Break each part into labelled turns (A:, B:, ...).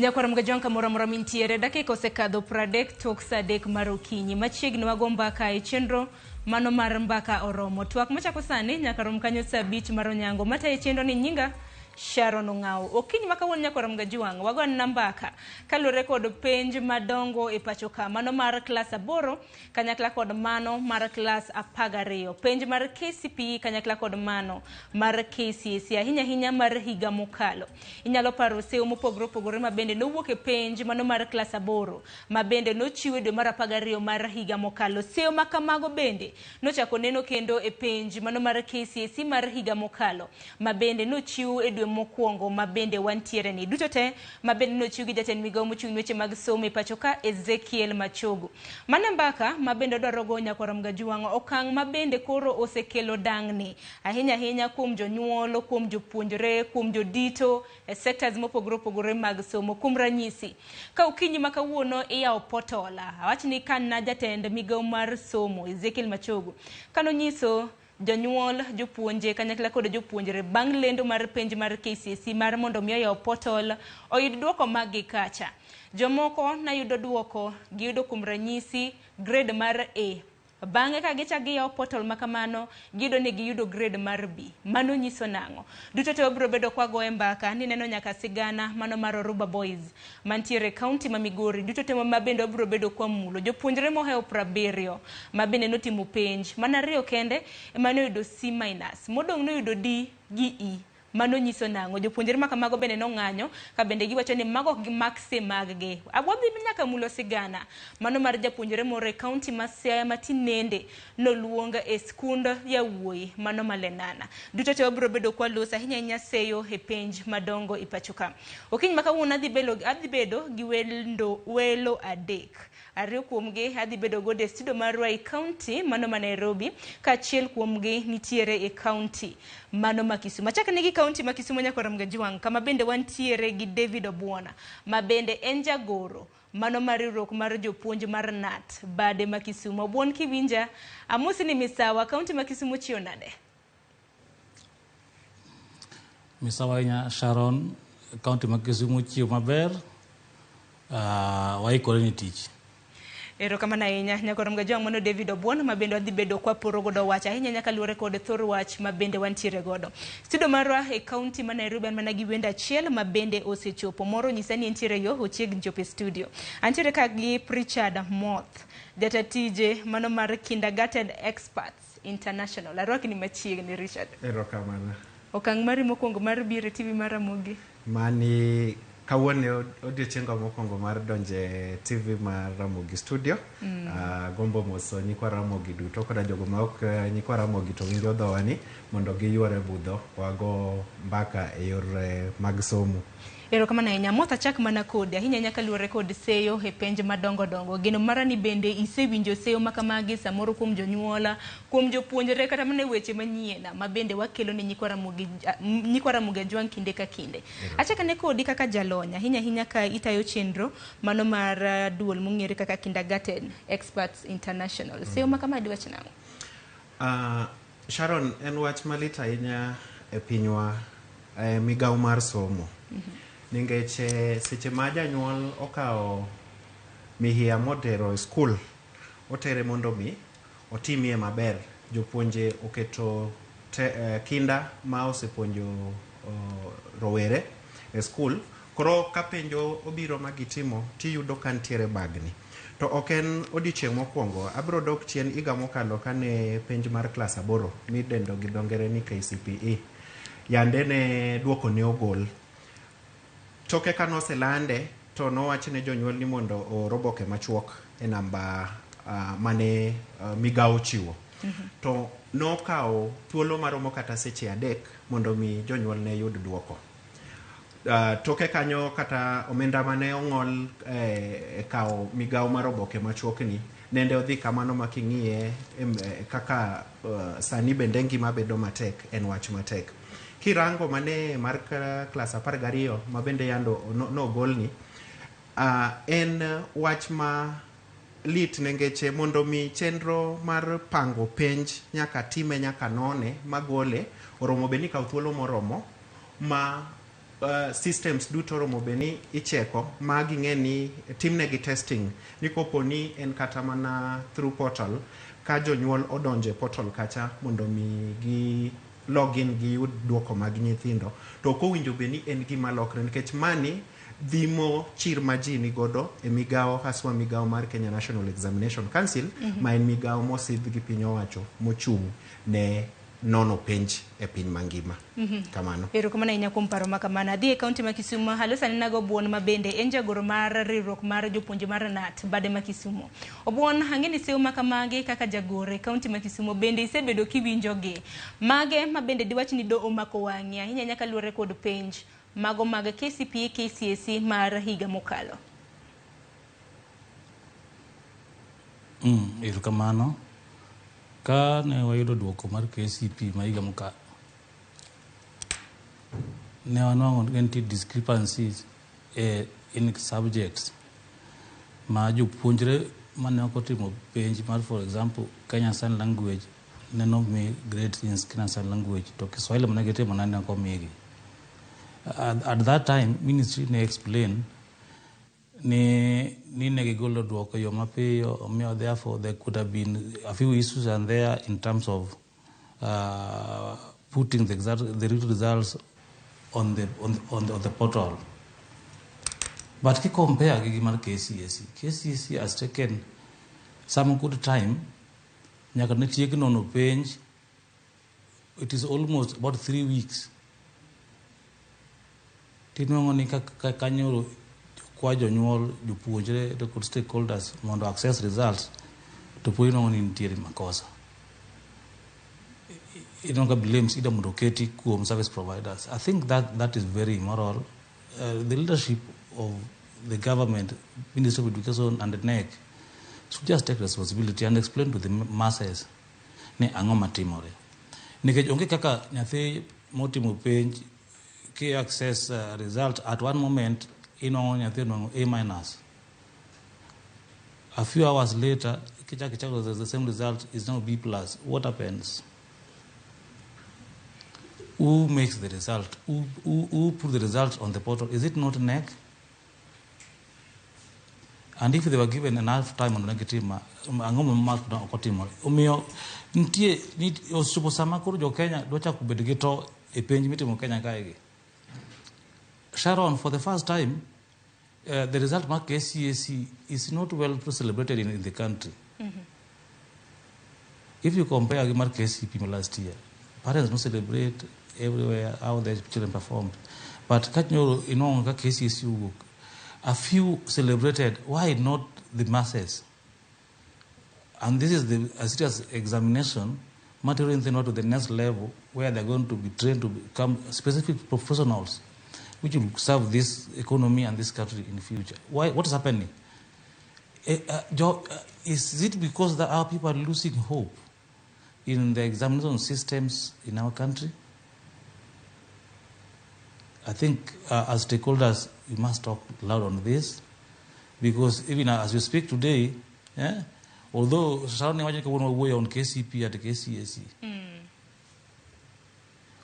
A: Nyakwara mgajonka mora mintiere dakika osekadho 30 tok saa 3 mar okinyi machiegni wago mbaka e chenro mano mar mbaka oromo twak machako sani nyaka rom kanyo saa 5 mar onyango mata e chenro ni nyinga Sharon Ongao. Okinyi makawuono Nyakwara mgajuang wago nambaka kalure kod penj madongo e pacho ka mano mar klas 8 kanyakla kod mano mar klas 12 penj mar KCPE kanyakla kod mano mar KCSE ahinya mar higa mokalo. Inyalo paro Seyo mopogore mabende nowuok e penj mano mar klas 8 mabende nochiwe dwe mar 12 mar higa mokalo. Seyo makamago bende nochako neno kendo e penj mano mar KCSE mar higa mokalo mabende nochiw e dwe mokwongo mabende wantiere ni duto te mabende nochiw gi jatend migawo mochung' weche mag somo e pacho ka Ezekiel Machogu. Mana mbaka mabende dwaro go Nyakwara mgajuang okang' mabende koro osekelo dang'ni ahinya kuom jonyuol, kuom jopuonjre, kuom jodito e sectors mopogore mag somo. Kuom ranyisi ka okinyi makawuono iyawo portal awach ni kan na jatend migawo mar somo Ezekiel Machogu kanonyiso jonyuol, jopuonje kanyakla kod jopuonjre bang' lendo mar penj mar KCSE mar mondo mi oyaw portal oyud duoko mag gi kacha. Jomoko na yudo duoko giyudo kuom ranyisi grade mar A. Bang'e ka gicha giyaw portal makamano giyudo ni giyudo grade mar B. Mano nyiso nang'o? Duto te obro bedo kwa goe mbaka ni neno nyaka sigana mano mar Oruba Boys mantiere county ma Migori. Duto te mabende obro bedo kwa mulo jopuonjre moheo 70 mabende notimo penj mana 2 kende emano yudo C-, modong' no yudo D gi E. Mano nyiso nang'o? Jopuonjre makamago bende nong'anyo ka bende giwacho ni mago gi maksi maggi. Wadhi nyaka mulo sigana mano mar japuonjre moro e county ma Siaya matinende noluonga e skund yawuoyi mano malenana. Duto te obro bedo kwa losa ahinya Seyo e penj madongo e pacho ka. Okinyi makawuono adhi bedo gi welo adek. Ariyo kuomgi adhi bedo go e studio marwa e county mano ma Nairobi ka achiel kuomgi nitiere e county mano ma Kisumu. Achaka negi county ma Kisumu Nyakwara mgajuang kama bende wantiere gi David Obuona mabende en jagoro mano mar riwruok mar jopuonj mar NAT bade ma Kisumu. Obuon kiwinja amosi ni misawa county ma Kisumu chio nade?
B: Misawa nya Sharon county ma Kisumu chio maber waikore ni tich.
A: Ero kama na inya Nyakwara mgajuang mono David Obuona mabende adhi bedo kwa poro godo wach ahinya nyaka luore kod thor wach mabende wantiere godo. Studio marwa e county ma Nairobi mana gi wenda achiel mabende osechopo moro nyisani entiere yo ochiegni chopo e studio. Antiere ka gi Richard Moth jatatije mano mar Kindergarten Experts International. Arwaki ni machiegni Richard.
C: Ero kamana.
A: Okang' mari mokwongo mar bire TV mar Ramogi.
C: Mani kawuone odiochienga mokwongo mar donje TV mar Ramogi studio. Gombo moso Nyakwara Ramogi duto koda jogo ma ok Nyakwara Ramogi to winjo dhowani mondo giyuore budho wago mbaka e yore mag somo.
A: Ero kama na inya Moth achak mana kode ahinya nyaka luore kod Seyo e penj madongo. Gino marani bende isewinjo Seyo makamagi samoro kuom jonyuola, kuom jopuonjre kata mane weche manyiena mabende wakelo ni Nyakwara mgajuang kinde ka kinde. Achaka ne kodi kaka jalonya ahinya ka itayo chenro mano mar duol mong'ere kaka Kindergarten Experts International. Seyo makamadi wach nang'o?
C: Sharon en wach malit ahinya e pinywa migawo mar somo. Ningeche seche ma janyuol okawo mihia motero e skul otere mondo mi otimie maber jopuonje oketo kinda ma osepuonjo rowere e skul koro ka penjo obiro magitimo tiyudo kantiere bagni to oken odiochieng' mokwongo abro dok chien iga mokalo kane penj mar klas 8 midendo gi dongere ni KCPE yande ne duoko ne ogol. Toke ka noselande to nowachne jonyuol ni mondo oroboke machuok e namba mane migawo chiwo. To nokawo thuolo maromo kata seche 3 mondo mi jonyuol ne yud duoko. Toke kanyo kata omenda mane ong'ol kawo migawo maroboke machuok ni nende odhi kamano making'iye kaka sani bende ngima bedo matek en wach matek. Kirango mane mar klas 12 mabende yando nogolni en wach ma lit nengeche mondo mi chenro mar pango penj nyaka time nyaka none magole oromo beni ka thuolo moromo ma systems duto romo beni icheko magi ng'eni timnegi testing ni kopo ni en kata mana through portal ka jonyuol odonje portal kacha mondo mi gi login gi yud duoko mag nyithindo to kowinjo beni en gima lokre nikech mani dhimo chir ma ji ni godo e migao haswa migao mar Kenya National Examination Council ma en migao mosidh gi piny owacho mochung' ne nono penj e piny mangima. Kamano.
A: Erokamano ahinya kuom paro makamano. Adhi e kaunti ma Kisumo, Halusani nago Obuon ma bende en jagoro mar riwruok mar jopuonje mar NAT bade ma Kisumo. Obuon, ang'eni seyo makamagi kaka jagoro e kaunti ma Kisumo bende isebedo kiwinjogi. Mage ma bende diwach ni do omako wang'i ahinya nyaka luwore kod penj mago mag KCPE KCSE mar higa mokalo.
B: Erokamano. Ka ne wayudo duoko mar KCPE ma higa mokalo, ne wanwang'o ni nitie discrepancies in subjects ma jopuonjre mane ok otimo penj mar, for example, Kenya Sign Language ne nomi grades in Kenya Sign Language to Kiswahili mane gitimo ne ok omigi. At that time, ministry ne explain ni ne gigolo duoko yo mapiyo, therefore there could have been a few issues and there in terms of putting the results on the portal. But if you compare with KCSE has taken some good time. It is almost about 3 weeks. Kwa jonyuol jopuonjre to kod stakeholders mondo access results to put on initial makosa. It don't blames either mudoketi kuom service providers. I think that is very immoral. The leadership of the government, Ministry of Education and the NEC should just take responsibility and explain to the masses ne ang'o matimore. Nikech onge kaka nyathi motimo penj ki access result at one moment A-. A few hours later, the same result is now B+. What happens? Who makes the result? Who put the result on the portal? Is it not NEC? And if they were given enough time on negative, Sharon, for the first time, the result mark KCSE is not well celebrated in the country. If you compare the mark KCPE last year, parents don't celebrate everywhere how their children performed. But KCSE, a few celebrated. Why not the masses? And this is a serious examination, material to the next level, where they're going to be trained to become specific professionals which will serve this economy and this country in the future. Why? What is happening? Is it because that our people are losing hope in the examination systems in our country? I think as stakeholders, we must talk loud on this, because even as we speak today, although surrounding way on KCPE at the KCSE,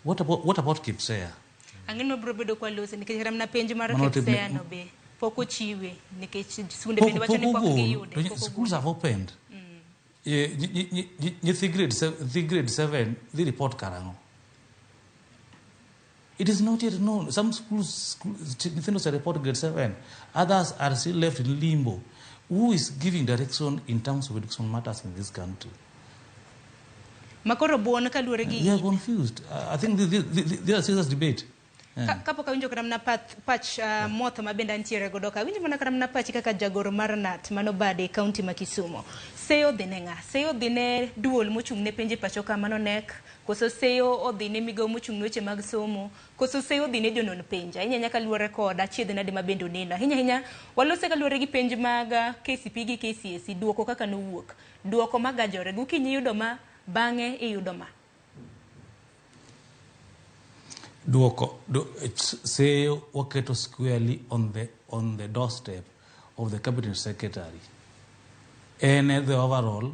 B: what about KCPE?
A: Angin mabrobedo kwa lose nikech ramna penj mar KCSE no be poko chiwe nikech sunde bende wacho ni pok giyude.
B: Schools have opened. Nyithi grade 7 they report karango. It is not yet known. Some schools report grade 7. Others are still left in limbo. Who is giving direction in terms of education matters in this country?
A: Makoro buona kaluore gi.
B: We are confused. I think there is a serious debate.
A: Kapo kawinjo karamna patch moto mabenda ntiere godoka winjo mana karamna patch kaka jagoro mar NAT mano bade county ma Kisumo. Seyo dine duol mochung ne penje pacho kamano NEC, koso seyo odhine migao mochung weche mag somo, koso seyo dine jonon penja inya nyaka luore koda chiedhe nade mabendo neno hinya walose ka luore gi penj mag KCPE gi KCSE duoko kaka nowuok duoko magajore gukinyi yudo ma bange iyudo ma
B: Seyo waketo squarely on the doorstep of the cabinet secretary. And the overall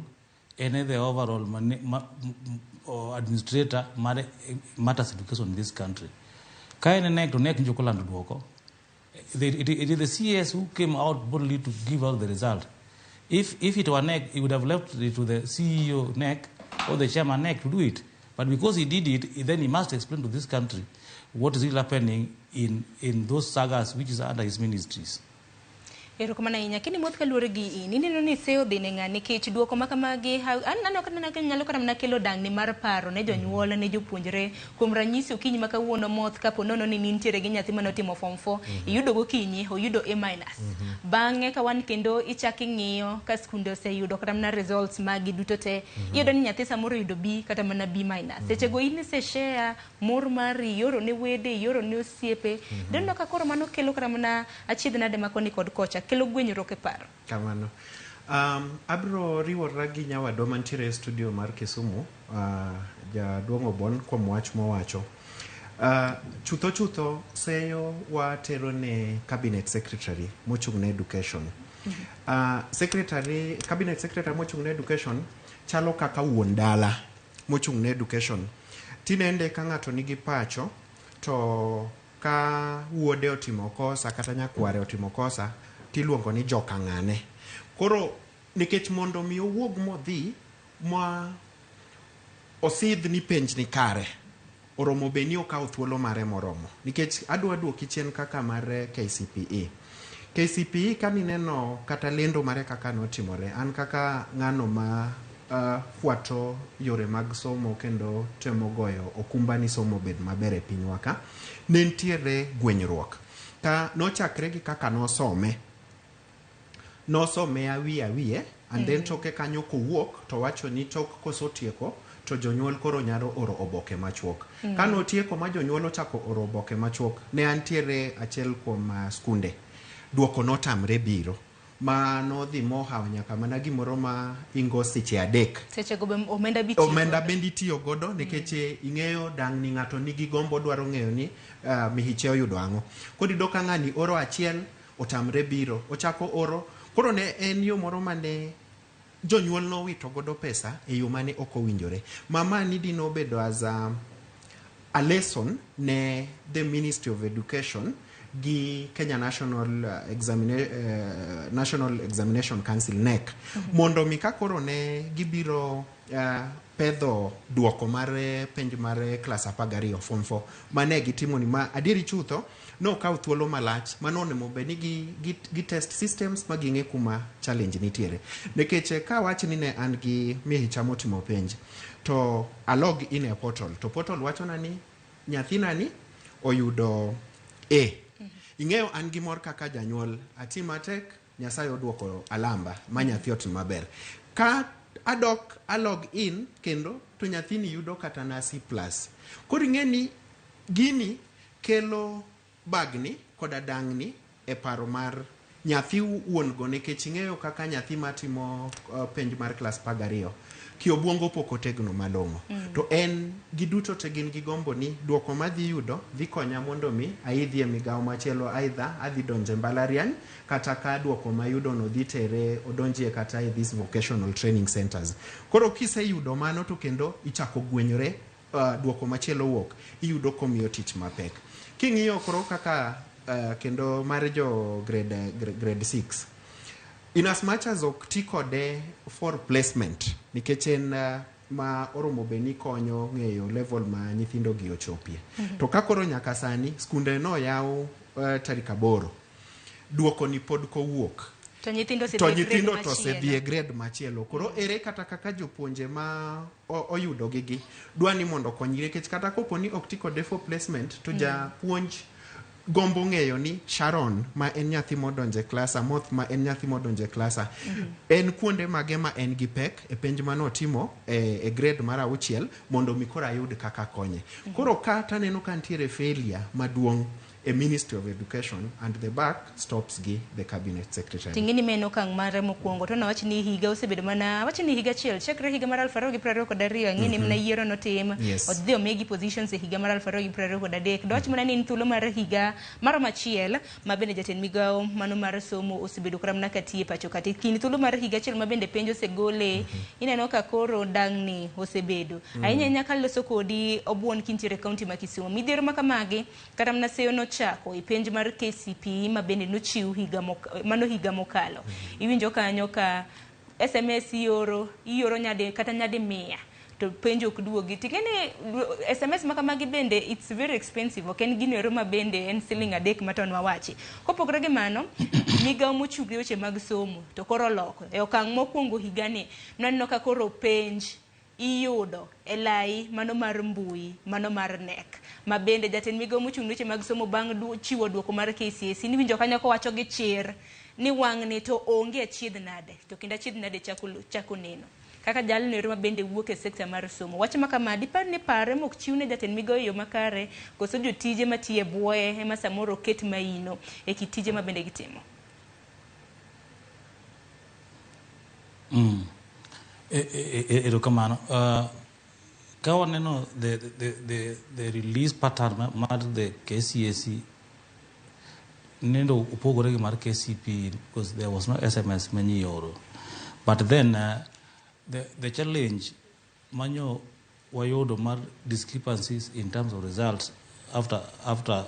B: administrator matters education in this country. Kaine nek to nek njokolando duoko. It is the CS who came out boldly to give out the result. If it were NEC, he would have left it to the CEO NEC or the chairman NEC to do it. But because he did it, then he must explain to this country what is really happening in those sagas which is under his ministries.
A: Erokamana inya kini moth kaluore gi ini neno ni Seyo dhi ne ng'ani kech duoko makamagi anano kata nyalo kata mana kelo dang ni mar paro ne jonyuol ne jopuonjre kuom ranyisi okinyi ma kawuono moth kapo nono ni nintiere gi nyathi manotimo form 4 iyudo gokinyi oyudo A-. Bang'e ka wan kendo ichaki ng'iyo ka skunde oseyudo kata mana results magi duto te iyudo ni nyathi samoro yudo B kata mana B-. Seche go in se share mor mari yoro ne wede yoro ne osiepe dendo ka koro mano kelo kata mana achiedh nade makoni kod kocha kelo gwenyruok e paro.
C: Kamano. Abro riwora gi nyawadwa mantiere e studio mar Kisumu, jaduong' Obon kuom wach mowacho. Chutho Seyo watero ne cabinet secretary mochung' ne education. Cabinet secretary mochung' ne education chalo kaka wuon dala mochung' ne education. Tinende ka ng'ato nigi pacho to ka wuode otimo kosa kata nyakware otimo kosa tiluongo ni joka ng'ane. Koro nikech mondo mi owuog modhi ma osidh ni penj ni kare oromo beni okaw thuolo mare moromo nikech adwa duoki chien kaka mar KCPE kanineno kata lendo mare kaka notimore an kaka ng'ano ma fuato yore mag somo kendo temo goyo okumba ni somo bed maber e pinywa ka ne ntiere gwenyruok ka nochakre gi kaka nosome awiye and then toke kanyo kowuok to wacho ni tok kosotieko to jonyuol koro nyalo oro oboke machuok. Kanotieko ma jonyuol ochako oro oboke machuok ne antiere achiel kuom skunde duoko notamre biro ma nodhi mohawo nyaka mana gimoro ma ingo seche 3
A: seche go omenda
C: bendi tiyo godo nikech ing'eyo dang' ni ng'ato nigi gombo dwaro ng'eyo ni mihiche oyudo ang'o. Kodi doka ng'ani oro achiel otamre biro ochako oro. Koro ne en yo moro mane jonyuol no wito godo pesa e yo mane ok owinjore. Mama ni dino bedo as a lesson ne the Ministry of Education gi Kenya National Examination Council NEC mondo mi kakoro ne gibiro pedho duoko mare penj mare class 12 form 4 mane gitimo ni ma adieri chutho no kaw thuolo malach manone mo beni gi test systems maging'e kuma challenge nitiere nikech ka wach ni ne an gi mihicha motimo penj to alog in a portal to portal wacho nani nyathina ni oyudo A. Ing'eyo an gi mor kaka janyuol atimatek Nyasaye oduoko alamba ma nyathi otim maber ka alog in kendo to nyathini yudo kata na C+. Koro ing'eni gini kelo bagni koda dang'ni e paro mar nyathi wuon go nikech ing'eyo kaka nyathi matimo penj mar class 12 kiobwongo poko tegno malong'o to en giduto te gin gigombo ni duoko madhi yudo dhi konya mondo mi aidhi e migawo machielo aidha adhi donje mbalariany kata ka duoko mayudo no dhi tere odonjie kata e these vocational training centers. Koro kiseyudo mano to kendo ichako gwenyore duoko machielo wuok iyudo komiyo tich mapek. King'iyo koro kaka kendo mar jo grade 6 in as much as ok ti kode for placement nikech en ma oromo beni konyo ng'eyo level ma nyithindo gi ochopie to kakoro nyaka sani skunde no yaw tarik 8 duoko ni pod kowuok
A: to nyithindo
C: to se dhi e grade machielo koro ere kata kaka jopuonje ma oyudo gigi dwani mondo konyire nikech kata kopo ni ok ti kode for placement to japuonj gombo ng'eyo ni Sharon ma en nyathi modonje klasa Moth ma en nyathi modonje klasa en kuonde mage ma en gi pek e penj manotimo e grade mar 6 mondo mi koro ayud kaka konye. Koro kata neno ka ntiere failure maduong' a Ministry of Education, and the back stops gi the Cabinet Secretary.
A: Tingini meno kang mare mokwongo to nawach ni higa osebedo mana wach ni higa chiel chakre higa mar 2022 ngini mna yiero no tim odhi omegi positions e higa mar 2023 dwach mana ni thuolo mar higa mar machiel mabende jatend migao mano mar somo osebedo kramna katie pacho kati kini thuolo mar higa chiel mabende penjo osegole ineno ka koro dangni osebedo ahinya nyaka loso kodi obuon kintiere county ma Kisumu midhiero makamagi karamna Seyo no chako penj mar KCPE mabende nochiw higa mokalo iwinjo kanyo ka SMS ioro nyade kata nyade 100 to penjo okduogi tikene SMS makamagi bende it's very expensive oken ginero mabende en siling 3 maton wawachi kopogore gi mano migao mochugre weche mag somo to koro loko e okang' mokwongo higani naneno ka koro penj iyudo elai mano mar mbui mano mar nek mabende jatend migao mochung' weche mag somo bang' chiwo duoko mar KCSE ni winjo kanyo kowacho gi chir ni wang'ni to onge achiedh nade to kinda achiedh nade chako neno kaka jal nero mabende wuok e sekta mar somo wach makama dipar ni pare mok chiwne jatend migao yo makare koso jotije matie buoye ema samoro ket maino e kitije mabende gitimo.
B: Erokamano. Ka waneno the release pattern mar the KCSE nendo upogore gi mar KCPE because there was no SMS manyioro. But then the challenge manyo wayodo mar discrepancies in terms of results after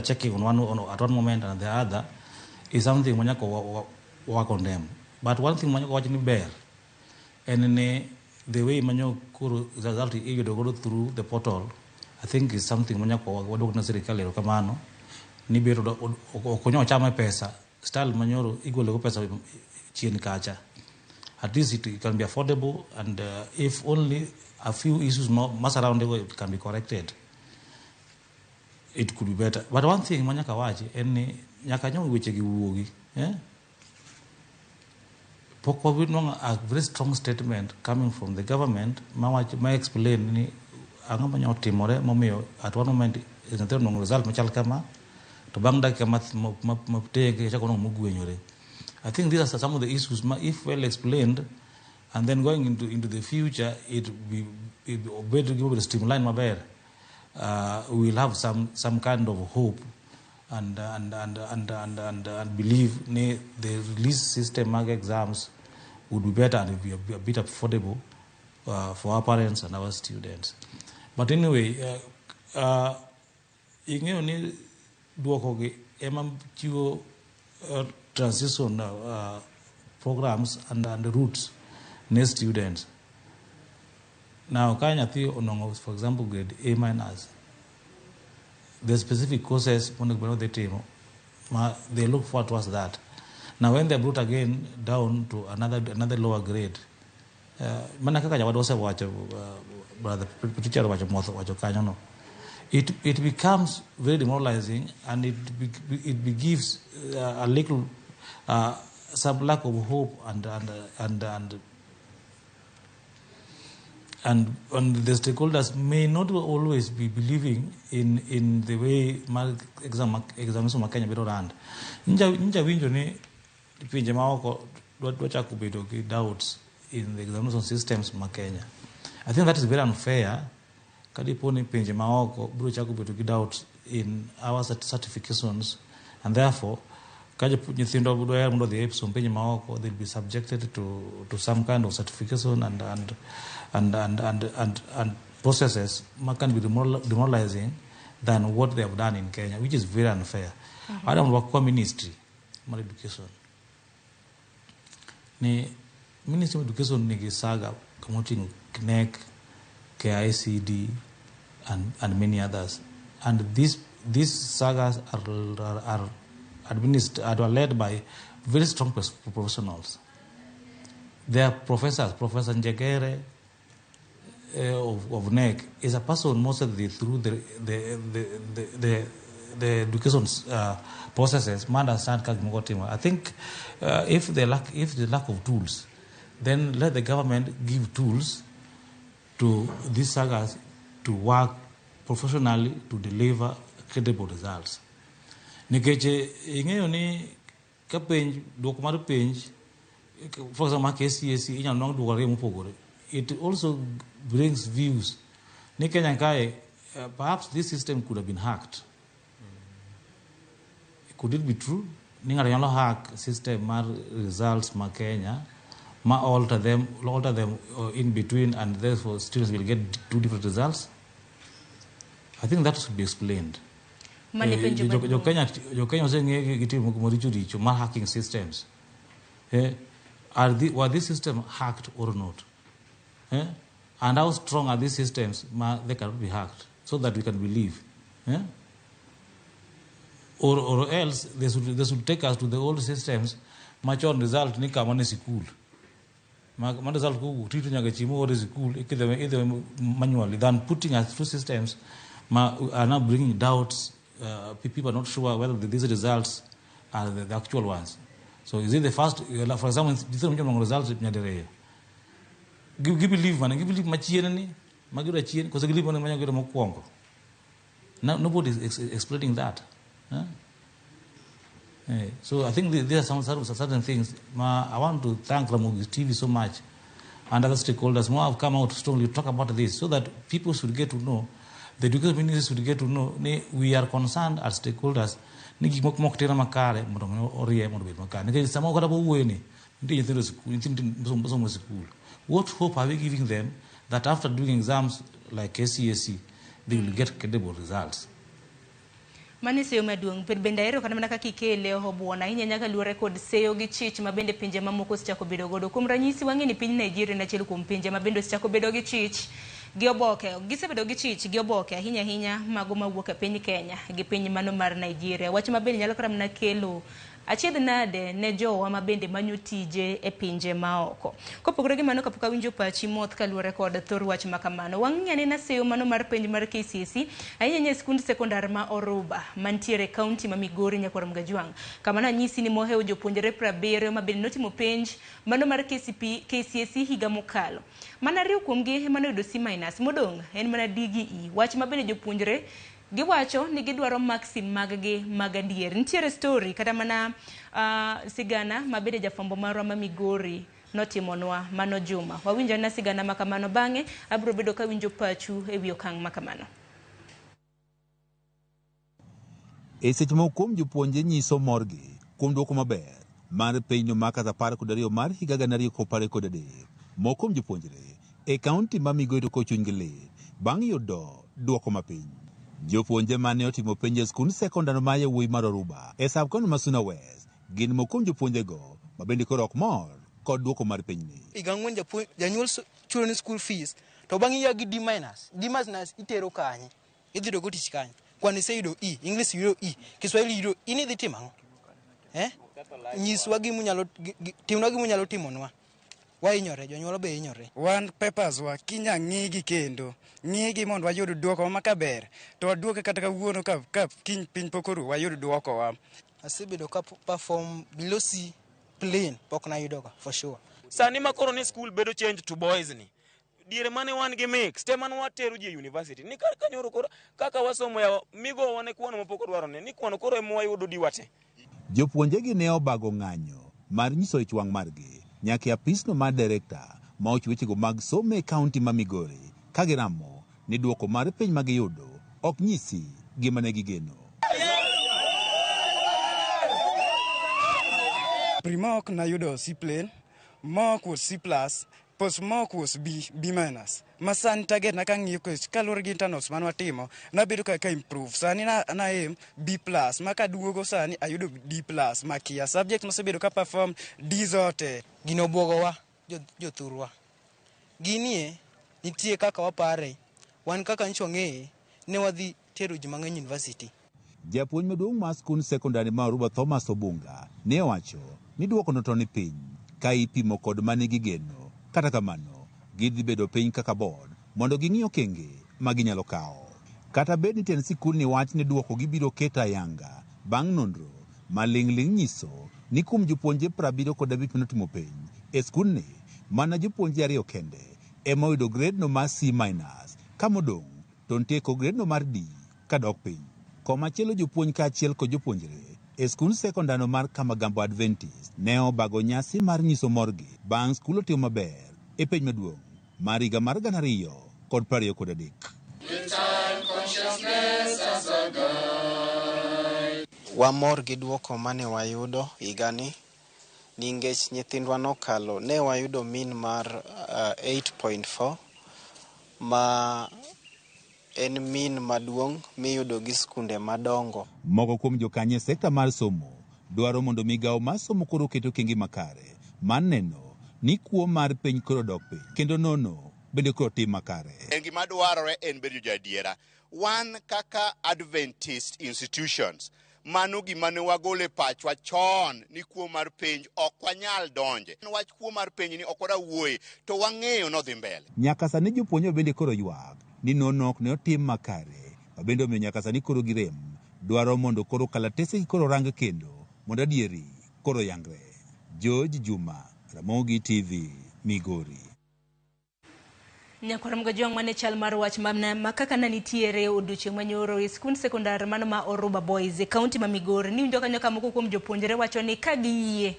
B: checking at one moment and the other is something manyako work on them. But one thing manyako watch ni bear and the way manyo kuru result you go through the portal I think is something manyako wadok na serikali erokamano ni bero okonyo chama pesa style manyoro igolo pesa chien kacha. At least it can be affordable and if only a few issues mass around it can be corrected it could be better. But one thing manyaka wachi en nyaka nyo weche gi wuogi poko with a very strong statement coming from the government ma explain ni angama nyo timore momio at one moment is not no result machal kama to bang dak maptege chako no mugwenyore. I think these are some of the issues if well explained and then going into the future it will be better to streamline maber we will have some kind of hope and believe the release system mag exams would be better and be a bit affordable for our parents and our students. But anyway, ingeo ni duoko gi ema chiwo transition programs and routes ne students. Now kanya thi onongo for example grade A-, the specific courses they look forward towards that. Now when they're brought again down to another lower grade, mana kaka jawad wase wacho brother teacher wacho kanyo no, it becomes very demoralizing and it gives a little some lack of hope and the stakeholders may not always be believing in the way examination makenya biro rand. Nja winjo ni pinje maoko dwa kubedo gi doubts in the examination systems makenya. I think that is very unfair. Kadiponi pinje maoko biro chako bedo gi doubts in our certifications and therefore kaje nyithindo budwa mundo the episode pinje maoko they'll be subjected to some kind of certification and processes can be demoralizing than what they have done in Kenya, which is very unfair. I don't work for ministry of education. Ni Ministry of Education ni saga promoting KNEC, KICD, and many others. And these sagas are administered, are led by very strong professionals. They are professors. Professor Njegere of NEC is a person mostly through the education processes. I think if the lack of tools, then let the government give tools to these sagas to work professionally to deliver credible results. Nikeche ing'eyo ni ka penj duoko mar penj for example KCSE inyalo nong duoko ariyo mopogore. It also brings views. Ni Kenya kae perhaps this system could have been hacked. Could it be true? Ni ng'ato nyalo hack system mar results ma Kenya ma alter them in between, and therefore students will get two different results. I think that should be explained. Jo Kenya oseng'e gi timo richo mar hacking systems. Were these systems hacked or not? And how strong are these systems? They cannot be hacked, so that we can believe. Or else they should take us to the old systems. Much on result ni kama ni school. Ma result ko tritu nyaga chimo or school either manually than putting us through systems are now bringing doubts. People are not sure whether these results are the actual ones. So is it the first, for example, these results give believe machiena ni magira chien because believe man magira mokwongo. Nobody is explaining that. So I think there are some certain things. I want to thank Ramogi TV so much and other stakeholders who have come out strongly to talk about this so that people should get to know, the education ministry should get to know, we are concerned as stakeholders. What hope are we giving them that after doing exams like KCSE, they will get credible results?
A: Mani Seyo maduong' bende ero kana mana kaka ikele obuona ahinya nyaka luwore kod seyo gi chich ma bende pinje mamoko osechako bedo godo. Kuom ranyisi wang'e ni piny Nigeria en achiel kuom pinje ma bende osechako bedo gi chich gi oboke. Gisebedo gi chich gi oboke ahinya mago mawuok e piny Kenya gi piny mano mar Nigeria. Wach ma bende nyalo kata mana kelo achiedh nade ne jowa ma bende manyo tije e pinje maoko. Kopogore gi mano kapok awinjo pachi moth kaluwore kod thor wach ma kamano. Wang'e na seyo mano mar penj mar KCSE ahinya skund sekondar ma Oruba mantiere kaunti ma Migori nyaka Ramgajwang. Kama na nyisi ni mohewo jopuonjre 70 ma bende notimo penj mano mar KCSE higa mokalo. Mana riyo kuomgi mano yudo C- modong' en mana D gi E. Wach ma bende jopuonjre giwacho ni gidwaro maxi mag-gi mag adier. Nitiere story kata mana sigana ma bende jafwambo marwa ma Migori notimonwa mano juma. Wawinjo na sigana makamano bang'e abiro bedo ka winjo pachu e wi okang' makamano.
D: Seche moko kuom jopuonje nyiso morgi kuom duoko maber mar penjo maka 12 mar higa 2013. Moko kuom jopuonjre e kaunti ma Migori kochuny gi lit bang' yudo duoko mapiny. Jopuonje mane otimo penj e skund sekondar ma yawuoyi mar Oruba e sab-kaunti ma Suna West gin moko kuom jopuonjego ma bende koro ok mor kod duoko mar pinyni.
E: Higa ang'wen janyuol chulo ni school fees to bang' iya gi D-. D- itero kanye idhi dogo tich kanye. Kwani seyudo E, English yudo E, Kiswahili yudo E, ni dhi timo ang'o? Nyiswa gimunyalo timnwa gimunyalo timonwa. Wainyore, jonyuolo be inyore.
F: Wan papers wa kinya ng'igi kendo. Ng'igi mondo wayud duoko makaber. To waduoke kata kawuono ka kiny piny pokoru wayud duoko wa.
E: Asebedo ka perform below C plain pok na yudoga for sure.
G: Sani makoro ni school bedo change to boys ni. Diere mane wan gi mix, te mane watero ji university. Ni kanyoro koro kaka wasomo ya migo wane kuono mapoko dwaro ne. Ni kuono koro emo wayudo diwate.
D: Jopuonjegi ne obago ng'anyo mar nyiso ich wang' margi nyaka apisno mar director ma ochwe wechego mag somo e kaunti ma Migori ka giramo ni duoko mar penj ma giyudo ok nyisi gima ne gigeno.
F: Pre-mock na yudo C plain, mock was C+, post-mock was B-. Masani target na kang'iyo kaluwore gi internals man watimo nabedo ka improve. Sani na aim B+, maka duogo sani ayudo D+, makia subject mosebedo ka perform D zote.
E: Gino buogowa jothurwa. Ginie nitie kaka wapare. Wan kaka ncho ng'eye ne wadhi tero ji mang'eny university.
D: Japuonj maduong' mar skund sekondari ma Oruba Thomas Obunga ne owacho ni duoko no to ni piny ka ipimo kod mane gigeno. Kata kamano gidhi bedo piny kaka board mondo ging'iyo okenge ma ginyalo kawo. Kata bed ni ten sikul ni wach ni duoko gibiro keto ayanga bang' nonro maling'ling' nyiso ni kuom jopuonje 75 manotimo penj e skundni mana jopuonje 2 kende ema oyudo grade no mar C- ka modong' to ntieko grade no mar D kadok piny. Komachielo jopuonj kaachiel kod jopuonjre e skund sekondano mar Kamagambo Adventist ne obago nyasi mar nyiso morgi bang' skul otimo maber e penj maduong' mar higa mar 2023.
H: Wamor gi duoko mane wayudo higani ningech nyithindwa nokalo ne wayudo min mar 8.4 ma en min maduong' miyudo gi skunde madongo.
D: Moko kuom jokanye sekta mar somo dwaro mondo migawo mar somo koro keto kengi makare mar neno ni kuo mar penj koro dok piny kendo nono bende koro tim makare.
I: Gima dwarore en bedo jadiera. Wan kaka Adventist institutions mano gima ne wagole pachwa chon ni kuo mar penj ok wanyal donje. Wach kuo mar penj ni ok wadawuoye to wang'eyo no dhi mbele.
D: Nyaka sani jopuonjre bende koro ywak ni nono ok ne otim makare. Bende omiyo nyaka sani koro girem dwaro mondo koro kalatese koro rang kendo mondo adieri koro yangre. George Juma, Ramogi TV, Migori.
A: Nyakwara mgajong mane chal mar wach makaka nanitiere odiochieng' manyoro e skund sekondar mano ma Oruba Boys e kaunti ma Migori. Ni winjo kanyo ka moko kuom jopuonjre wacho ni ka giyie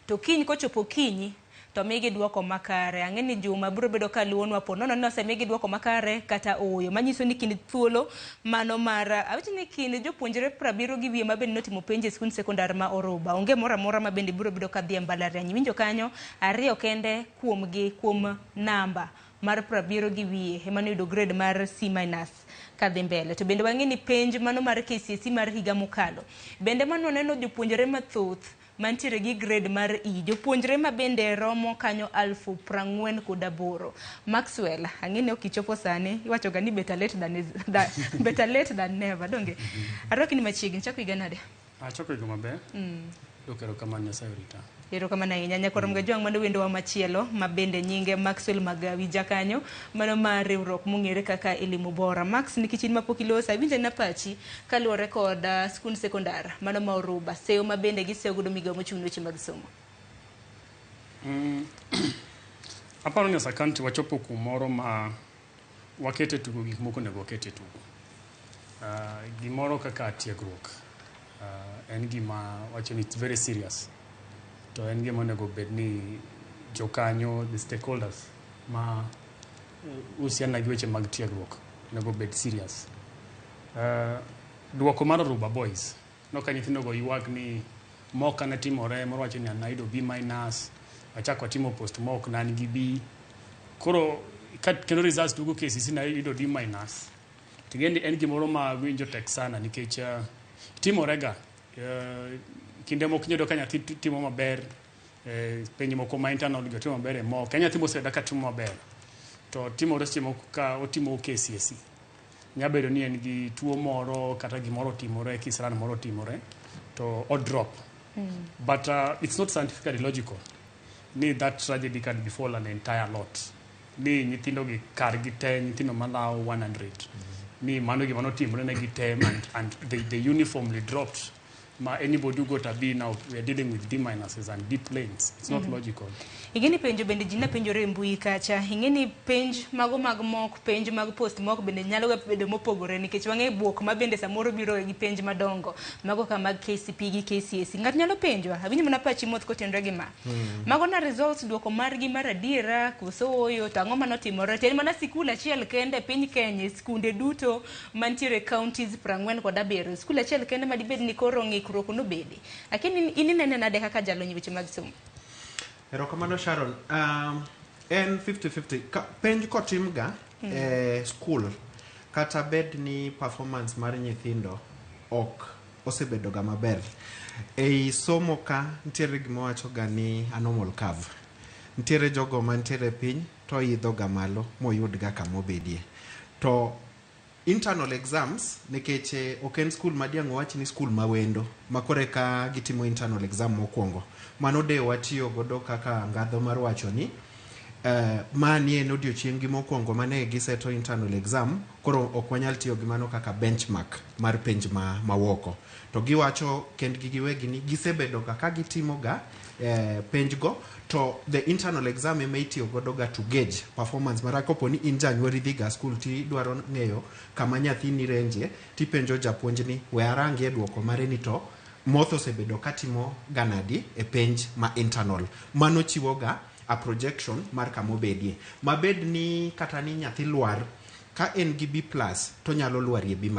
A: to kiny kochopo kinyi to migi duoko makare. Ang'eni Juma biro bedo ka luonwa po nono ni osemigi duoko makare kata oyo. Manyiso ni kind thuolo mano mar awach ni kind jopuonjre 70 gi wiye mabende notimo penj e skund sekondar ma Oruba. Onge moro amora mabende biro bedo ka dhi mbalariany. Winjo kanyo ariyo kende kuom namba mar 70 gi wiye ema noyudo grade mar C- kadhi mbele. To bende wang'eni penj mano mar KCSE mar higa mokalo bende mano neno jopuonjre mathoth mantiere gi grade mar E. Jopuonjre ma bende romo kanyo 48,000. Maxwell, ang'eni ok ichopo sani, iwacho ga ni better late than never, donge? Aroki ni machiegni chako higa nade?
J: Chako higa maber. Dokero kama Nyasaye orita.
A: Ero kama na inya nyakoro mgajong mano wendo wa machielo mabende nyinge Maxwell Magawi jakanyo mano ma riwruok mong'ere kaka elimu bora. Max nikichin mapokilosa winje na pachi kaluore kod skund sekondar mano ma Oruba Seyo mabende giseyo godo migawo mochung' weche mag somo.
J: Aparo ni sakanti wachopo kumoro ma wakete tugo gik moko nego wakete tugo. Gimoro kaka tiegruok en gima wacho ni it's very serious. To en gima nego bed ni jokanyo, the stakeholders ma usiana gi weche mag tiegruok nego bed serious. Duoko mar Oruba Boys noka nyithindo go ywak ni moka na timore moro wacho ni anaido B-, achako timo post mock nan gi B. Koro kendo results dugo KCSE na yudo D-. Tigendi en gimoro ma winjo tek sana nikech timorega kinde moko nyodo ka nyathi timo maber penj moko ma internal go timo maber e mock ka nyathi moseda ka timo maber to timore seche moko ka otimo KCSE nyabedo ni en gi tuo moro kata gimoro timore kisran moro timore to o drop but it's not scientifically logical ni that tragedy can befall an entire lot ni nyithindo gi kar gi te nyithindo malaw 100 ni mano gimano timore ne gi te and they uniformly dropped. Anybody who got a B now, we are dealing with D- and D planes. It's not logical.
A: Ingeni penjo bende jina penjore mbui kacha. Ingeni penj mago mag mock, penj mag post mock bende nyalo ga bedo mopogore nikech wang'e buok ma bende samoro biro gi penj madongo. Mago ka mag KCPE gi KCSE. Ngat nyalo penjwa. Awinjo mana pachi moth kotenre gi ma. Mago na results duoko margi mar adiera koso oyo tang'o mano timore. Ten mana sikul achiel kende piny Kenya skunde duto mantiere counties 47. Skul achiel kende madibed ni koro ng'ikruok no bede. Lakini ini nene nade kaka jalony weche mag somo.
C: Erokamano Sharon. En 50-50. Penj kotimga school kata bed ni performance mar nyithindo ok osebedo ga maber. Ei somo ka ntiere gima wacho ga ni anomal curve. Ntiere jogo mantiere piny to idho ga malo moyud ga kama obedie. To internal exams nikech oken school madiango wach ni school mawendo makore ka gitimo internal exam mokwongo mano de watiyo godo kaka ngadho mar wacho ni manie no odiochieng' mokwongo mane giseto internal exam, koro ok wanyal tiyo gi mano kaka benchmark mar penj mawoko. To giwacho kendgi giwegi ni gisebedo ka gitimo ga penj go, to the internal exam ema itiyo godo ga to gauge performance mara. Kopo ni in January dhi ga school ti dwaro ng'eyo kama nyathini renje, tipenjo japuonj ni we arangie duoko mare ni to motho osebedo katimo ganadi e penj ma internal. Mano chiwo ga a projection mar kamobedie. Mabed ni kata ni nyathi lwar, ka en gi B+ to nyalo lwarie B-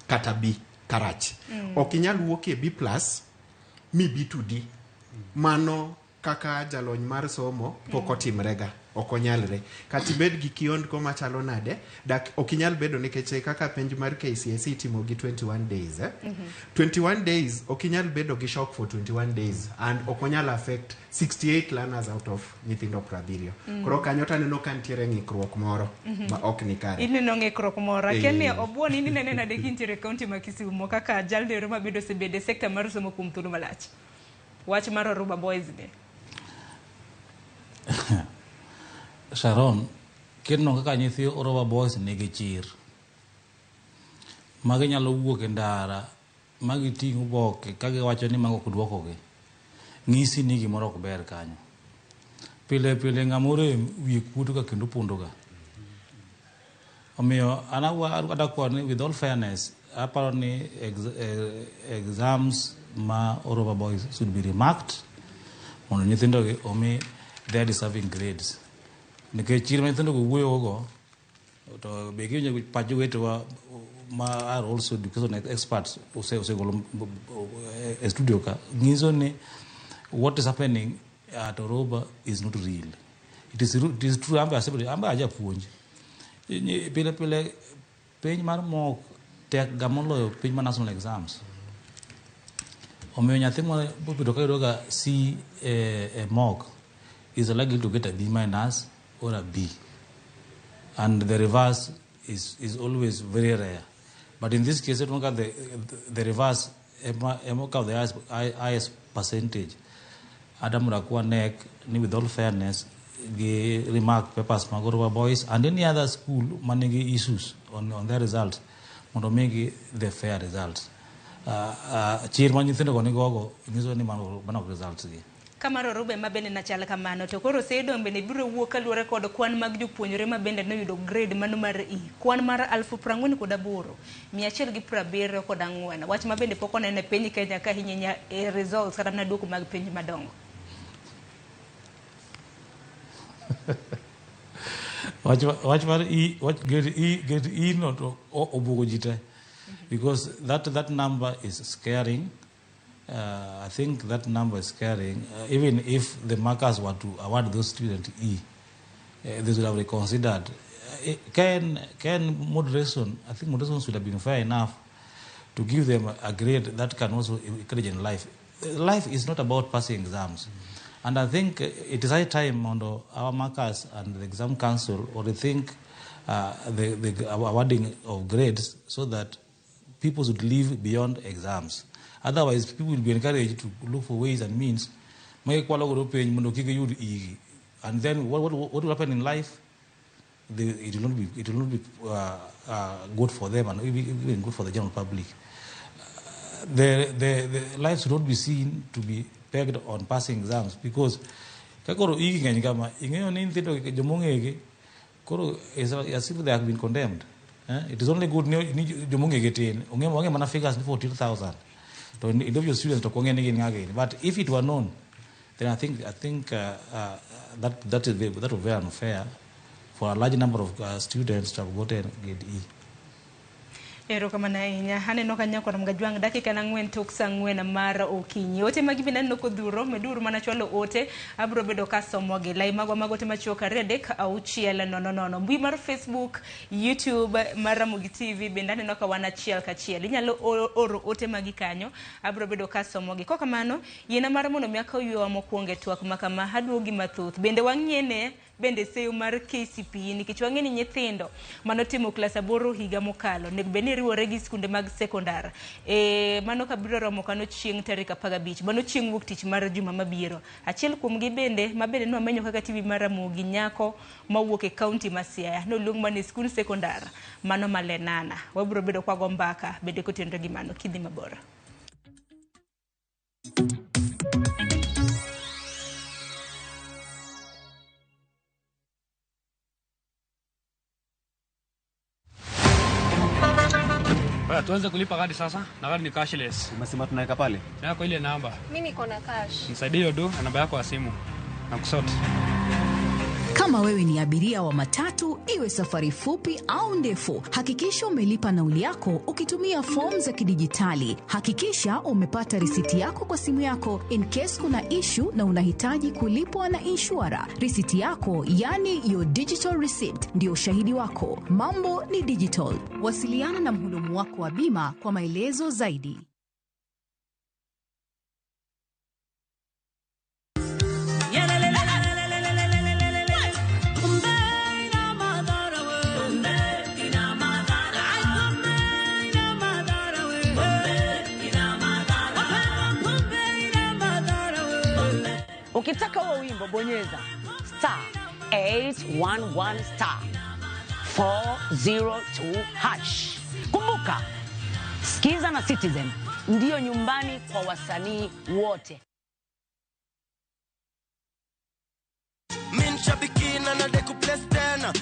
C: kata B karach. Ok inyal wuokie B+ mi B to D. Mano kaka jalony mar somo pok otimrega, ok onyalre. Kati bed gi kiondko machalo nade, ok inyal bedo nikech kaka penj mar KCSE timo gi 21 days. 21 days ok inyal bedo gi shock for 21 days and ok onyal affect 68 learners out of nyithindo 70. Koro kanyo taneno ka nitiere ng'ikruok moro ma ok ni kare.
A: Ineno ng'ikruok moro. Keni obuon ini nene nade kintiere kaunti ma Kisumo kaka jaldero mabedo sebede sekta mar somo kuom thuolo malach. Wach mar Oruba Boys ni.
B: Sharon, kendo kaka nyithi Oruba Boys nigi chir. Magi nyalo wuok e ndara, magi ting'o boke ka giwacho ni mago ok duokogi. Ng'isi ni gimoro ok ber kanyo. Pile pile ng'amore wiye kutoga kendo pondoga. Omiyo adakwa ni with all fairness, aparo ni exams ma Oruba Boys should be remarked mondo nyithindo gi omi their deserving grades. Nikech chir ma nyithindo go wuoyo go to be giwinjo pacho wetewa ma are also education experts osegolo e studio ka ngiso ni what is happening at Oruba is not real. It is true. Amba aja puonj. Pile penj mar mock tek ga moloyo penj mar national exams. Omiyo nyathi mo bobedo ka yudo ga C mock is likely to get a B- or a B. And the reverse is always very rare. But in this case, the reverse the highest percentage. Adam Rakwa Nek, with all fairness, remark papers Magorova Boys and any other school managing issues on their results, want to make the fair results. Chairman, you think of Gogo, usually man of results.
A: Kamaro Oruba mabende na chala kamano to koro Seyo bende biro wuok kaluwore kod kwan mag jopuonjre mabende no yudo grade mano mar E. Kwan mar 48,174 kod 4. Wach mabende pok onene piny Kenya ka hinyenya results kata na duoko mag penj madongo.
B: Watch mar E, what get E not obugo jite, because that number is scaring. I think that number is scaring. Even if the markers were to award those students E, they would have reconsidered. Can moderation? I think moderation should have been fair enough to give them a grade that can also encourage in life. Life is not about passing exams. And I think it is high time on our markers and the exam council or rethink the awarding of grades so that people should live beyond exams. Otherwise, people will be encouraged to look for ways and means. And then what will happen in life? It will not be good for them and even good for the general public. The life should not be seen to be pegged on passing exams because as if they have been condemned. It is only good figures 14,000. Individual students again. But if it were known, then I think that would be very unfair for a large number of students to have gotten grade E.
A: Ero kamana inya haneno kanya kwa mgajwang dakika na ngwen toksa ngwen mara okinyi ote magibina noko duro meduru mana chwalo ote abro bedo kaso moge lai magote machoka redek au chiela no mbui mar Facebook, YouTube, Ramogi TV bendane noka wana chiel ka chiel inyalo oro ote magikanyo abro bedo kaso moge koka mano yena mara mono miaka yuwa mokuonge tuak makama haduogi mathuth bende wang'yene bende Seyo mar KCPE nikech wang'eni nyithindo manotimo klas 8 higa mokalo nek beni riwore gi skunde mag sekondar mano kabiro romo kano chieng' tarik 15 mano chieng' wuok tich mar juma mabiro. Achiel kuom gi bende mabende nwamenyo kaka TV mar Ramogi nyako mawuok e kaunti ma Siaya noluong mane skul sekondar mano malenana. Wabiro bedo kwa gombaka bende kotenre gi mano kidhi mabor.
K: Tuanze kulipa kadi sasa. Na kadi ni cashless.
L: Umesema tunaweka pale?
K: Na kwa ile namba.
M: Mimi niko na cash.
K: Nisaidie hiyo do na namba yako ya simu. Na kusoti.
N: Kama wewe ni abiria wa matatu, iwe safari fupi au ndefu, hakikisha umelipa nauli yako ukitumia fomu za kidijitali. Hakikisha umepata risiti yako kwa simu yako in case kuna issue na unahitaji kulipwa na insurer. Risiti yako, yani your digital receipt, ndio ushahidi wako. Mambo ni digital. Wasiliana na mhudumu wako wa bima kwa maelezo zaidi.
O: Ukitaka huo wimbo bonyeza *811*402#. Kumbuka, Skiza na Citizen ndiyo nyumbani kwa wasanii wote.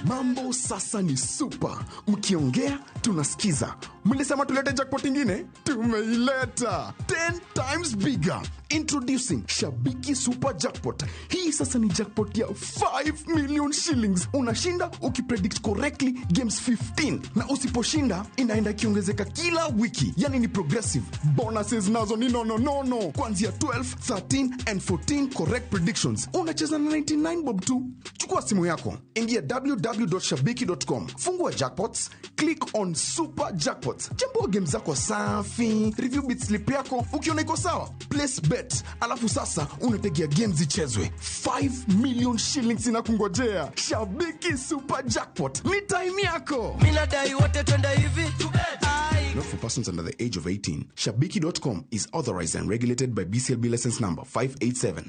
P: Mambo sasa ni super. Mkiongea tunasikiza. Mlisema tulete jackpot ingine? Tumeileta 10 times bigger. Introducing Shabiki Super Jackpot. Hii sasa ni jackpot ya 5 million shillings. Unashinda ukipredict correctly games 15. Na usiposhinda inaenda kiongezeka kila wiki. Yani ni progressive. Bonuses nazo ni no. Kuanzia 12, 13 and 14 correct predictions. Unacheza na 99 bob tu. Chukua simu yako. Ingia www.shabiki.com. Fungua jackpots. Click on Super Jackpots. Chambua games zako safi. Review bit slip yako. Ukiona iko sawa, place bet. Alafu sasa unategea games zichezwe. 5 million shillings inakungojea. Shabiki Super Jackpot. Ni time yako.
Q: Minadai wote twenda hivi.
P: Not for persons under the age of 18. Shabiki.com is authorized and regulated by BCLB license number 587.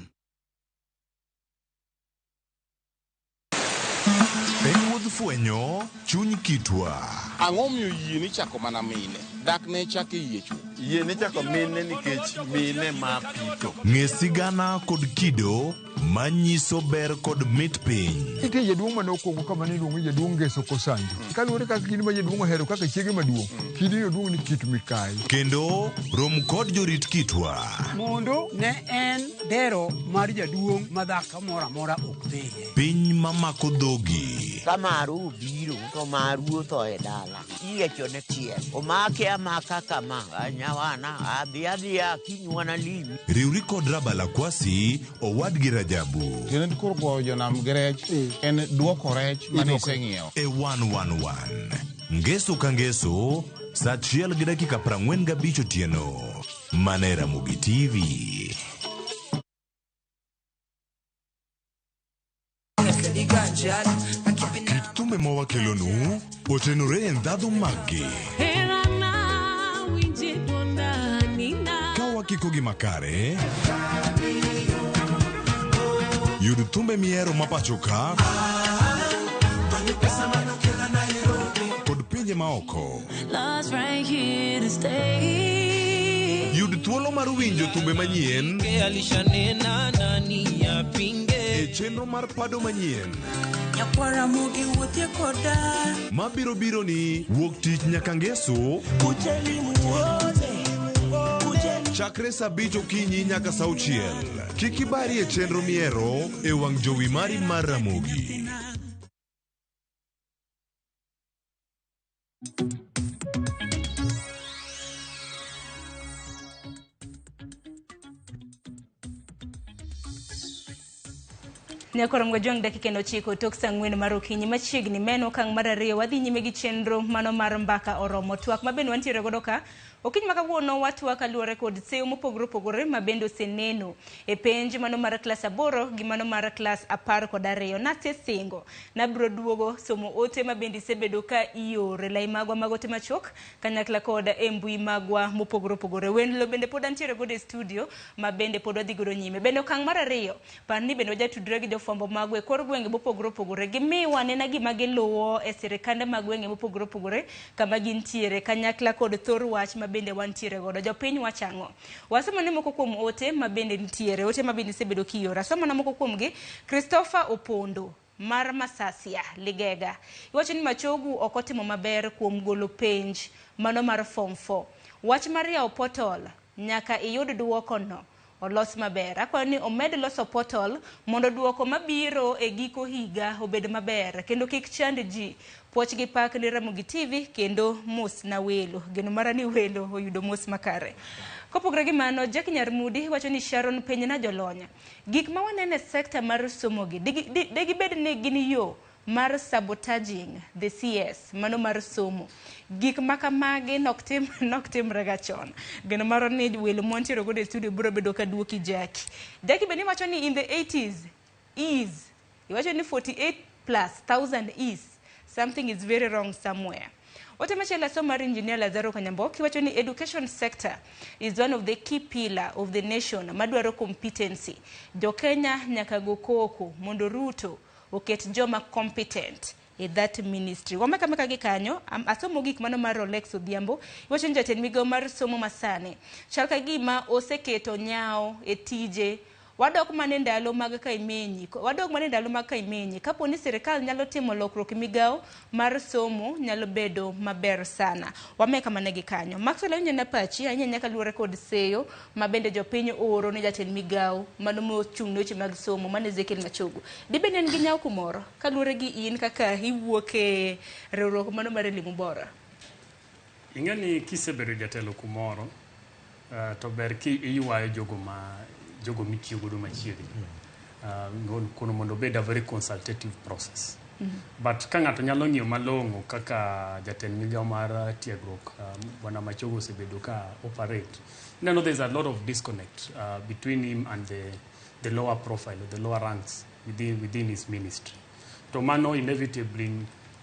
R: Fuenyo chuny kitwa.
S: Ang'o miyo yie ni chako mana mine? Dak ne chake yie chuo.
T: Yie ni chako mine nikech mine ma pito.
R: Ng'e sigana kod kido manyiso ber kod mit piny.
U: Nitie jaduong' mane okwongo kama ne iluongo jaduong' Ngeso Kosanjo. Kaluwore kaka kidi ma jaduong' ohero kaka chiege maduong'. Kidi jaduong' ni Kit Mikai.
R: Kendo rom kod jorit kitwa.
V: Mondo ne en dero mar jaduong' madhaka mora mora ok dheye.
R: Piny mamako dhogi.
W: Kamaru biro to maru to e dala. Iecho ne tie. Omake amaka kama anyawana adhiadhia kinywana limi.
R: Riuri kod Rabala Kwasi owadgi Rajabu.
S: Kendo koro kwa jonam gerech en duoko rech mane iseng'iewo.
R: E 111. Ngeso ka ngeso, saa 1:45 otieno. Mane Ramogi TV. Kit thumbe mawakelonu otenore en dhadho maggi. Ka wakiko gi makare, yud thumbe miero mapacho ka kod pinje maoko. Yud thuolo mar winjo thumbe manyien e chenro mar Pado Manyien mabiro biro ni wuok tich nyaka ngeso chakre saa 5 okinyi nyaka saa 6. Kik ibari e chenro miero e wang' jowi mari mar Ramogi.
A: Nyakoro mgojong dakika 9 tok saa 4 mar okinyi machiegni meno kang mar ariyo wadhi nyime gi chenro mano mar mbaka oromo twak mabende wantiere godo ka okinyi makawuono watwak kaluwore kod seyo mopogore opogore mabende oseneno e penj mano mar klas 8 gi mano mar klas 12 nasesingo nabiro duogo somo ote mabende sebedo ka iore lai magwa magote machok kanyakla kod mbui magwa mopogore opogore wendlo bende pod antiere godo e studio mabende pod wadhi godo nyime bende kang mar ariyo parni bende wajatudre gi jofwambo magwa e kor gwenge mopogore opogore gimiwa nena gima giluwo e sirikande mag gwenge mopogore opogore kama gintiere kanyakla kod thor wach mabende wantiere godo jopiny wachango wasomo ne moko kuom ote mabende ntiere ote mabende sebedo kiora somo na moko kuom gi Christopher Opondo mar Masasia Ligega iwacho ni Machogu okotimo maber kuom golo penj mano mar form 4 wach mar yawo portal nyaka iyud duoko no olos maber akwayo ni omed loso portal mondo duoko mabiro e giko higa obed maber kendo kik chand ji poch gi pak ni Ramogi TV kendo mos na welo geno mara ni welo oyudo mos makare kopogre gi mano Jack Nyarmudi wacho ni Sharon penj na jolonya gik ma wanene sekta mar somo gi degi bed ne gin yo mar sabotaging the CS mano mar somo gik makamage noktim regachon geno maro ni welo montiero godo e studio biro bedo ka duoki Jackie beni wacho ni in the 80s is iwacho ni 48,000 is something is very wrong somewhere. Ote machela so mar engineer Lazaro Kanyamboki wacho ni education sector is one of the key pillar of the nation madwaro competency jo Kenya nyaka go koko mondo Ruto oket joma competent in that ministry. Wameka meka gi kanyo asomo gik mano mar Rolex Odhiambo wacho ni jatend migawo mar somo masane chalka gima oseketo nyao e tije wadok mane ndalo mag kaimenyi kapo ni sirikal nyalo timo lokruok migawo mar somo nyalo bedo maber sana wameka mane gi kanyo Maxwell onye na pachi anya nyaka luore kod seyo mabende jopiny oro ne jatend migawo mano mochung' noche mag somo mane Ezekiel Machogu dibende en gi nyaw kumoro kaluore gi in kaka iwuok e riwruok mano mar elimu bora
J: ing'ani kisebedo jatelo kumoro to ber ki iywayo jogo mitiyo godo machiegni kono mondo bed a very consultative process but ka ng'ato nyalo ng'iyo malong'o kaka jatend migawo mar tiegruok bwana Machogu osebedo ka operate there's a lot of disconnect between him and the lower profile or the lower ranks within his ministry to mano inevitably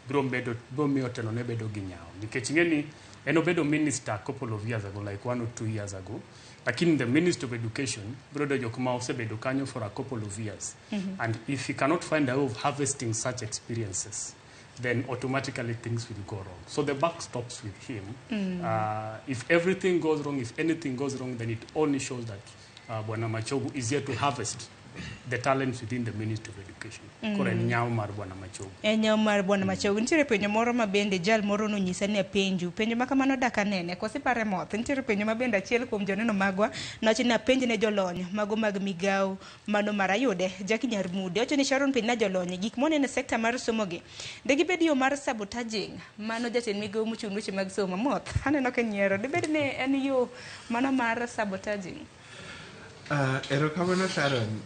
J: biro miyo telo ne bedo gi nyawo nikech ing'eni en obedo minister a couple of years ago like 1 or 2 years ago lakini the Ministry of Education brodo jokma osebedo kanyo for a couple of years and if he cannot find a way of harvesting such experiences then automatically things will go wrong so the buck stops with him if everything goes wrong if anything goes wrong then it only shows that bwana Machogu is here to harvest the talents within the Ministry of Education. Kore nyaw mar bwana Machogu. Nyaw mar bwana Machogu. Nitiere penjo moro mabende jal moro no nyisa ni penjo makamano daka nene kosipare moth. Nitiere penjo mabende achiel kuom joneno magwa nochi na penjo ne jolony mago mag migawo mano marayude Jackie Nyarmudi. Ocho ni Sharon penjo na jolony gik monene sekta mar somo gi. Degi bedi yo mar sabotaging mano jatend migawo mochung' weche mag somo moth. Aneno ka nyiero. Debedi ne en yo mano mar sabotaging.
C: Erokamano Sharon.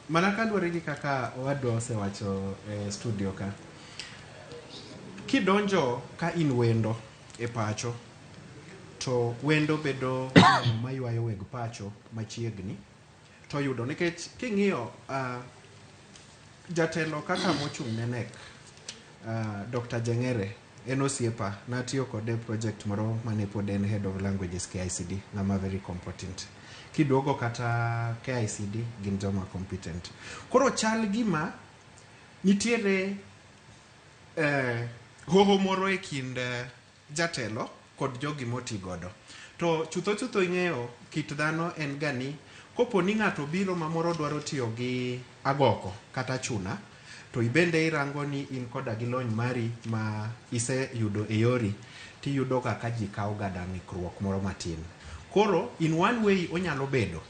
C: Mana kaluwore gi kaka wadwa osewacho e studio ka. Kidonjo ka in wendo e pacho to wendo bedo maywayo weg pacho machiegni to yudo nikech king'iyo jatelo kaka mochung' ne nek Dr. Jengere en osiepa natiyo kode project moro mane pod en head of languages KICD ng'ama very competent kidogo kata KICD gin joma competent koro chal gima nitiere hoho moro e kind jatelo kod jogi moti godo to chutho ing'eyo kit dhano en gani kopo ni ng'ato biro mamoro dwaro tiyo gi agoko kata chuna to ibende irango ni in koda gi lony mari ma ise yudo e yori tiyudo kaka ji kawo gada ng'ikruok moro matin koro in one way onyalo bedo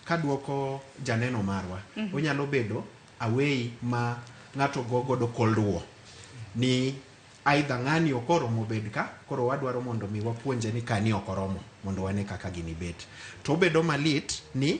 C: kaduoko janeno marwa onyalo bedo a way ma ng'ato gogodo cold war ni aidha ng'ani okoromo bed ka koro wadwaro mondo mi wapuonje ni kani okoromo mondo wane kaka gini bet to bedo malit ni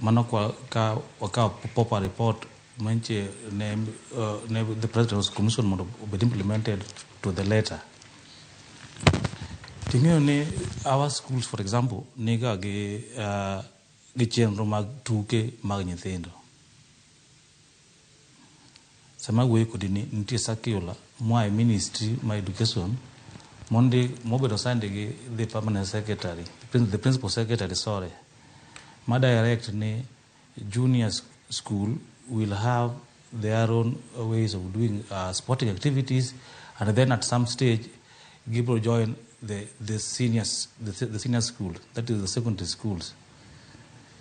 B: mano ka wakawo proper report manche ne the president's commission mondo obed implemented to the letter. Ting'eyo ni our schools for example niga gi chenro mag tuke mag nyithindo. Sama wuoyo kodi ni nitie circular moa e ministry ma education mobedo sande gi the permanent secretary, the principal secretary, sorry, ma direct ni junior school will have their own ways of doing sporting activities, and then at some stage Gabriel join the senior school, that is the secondary schools,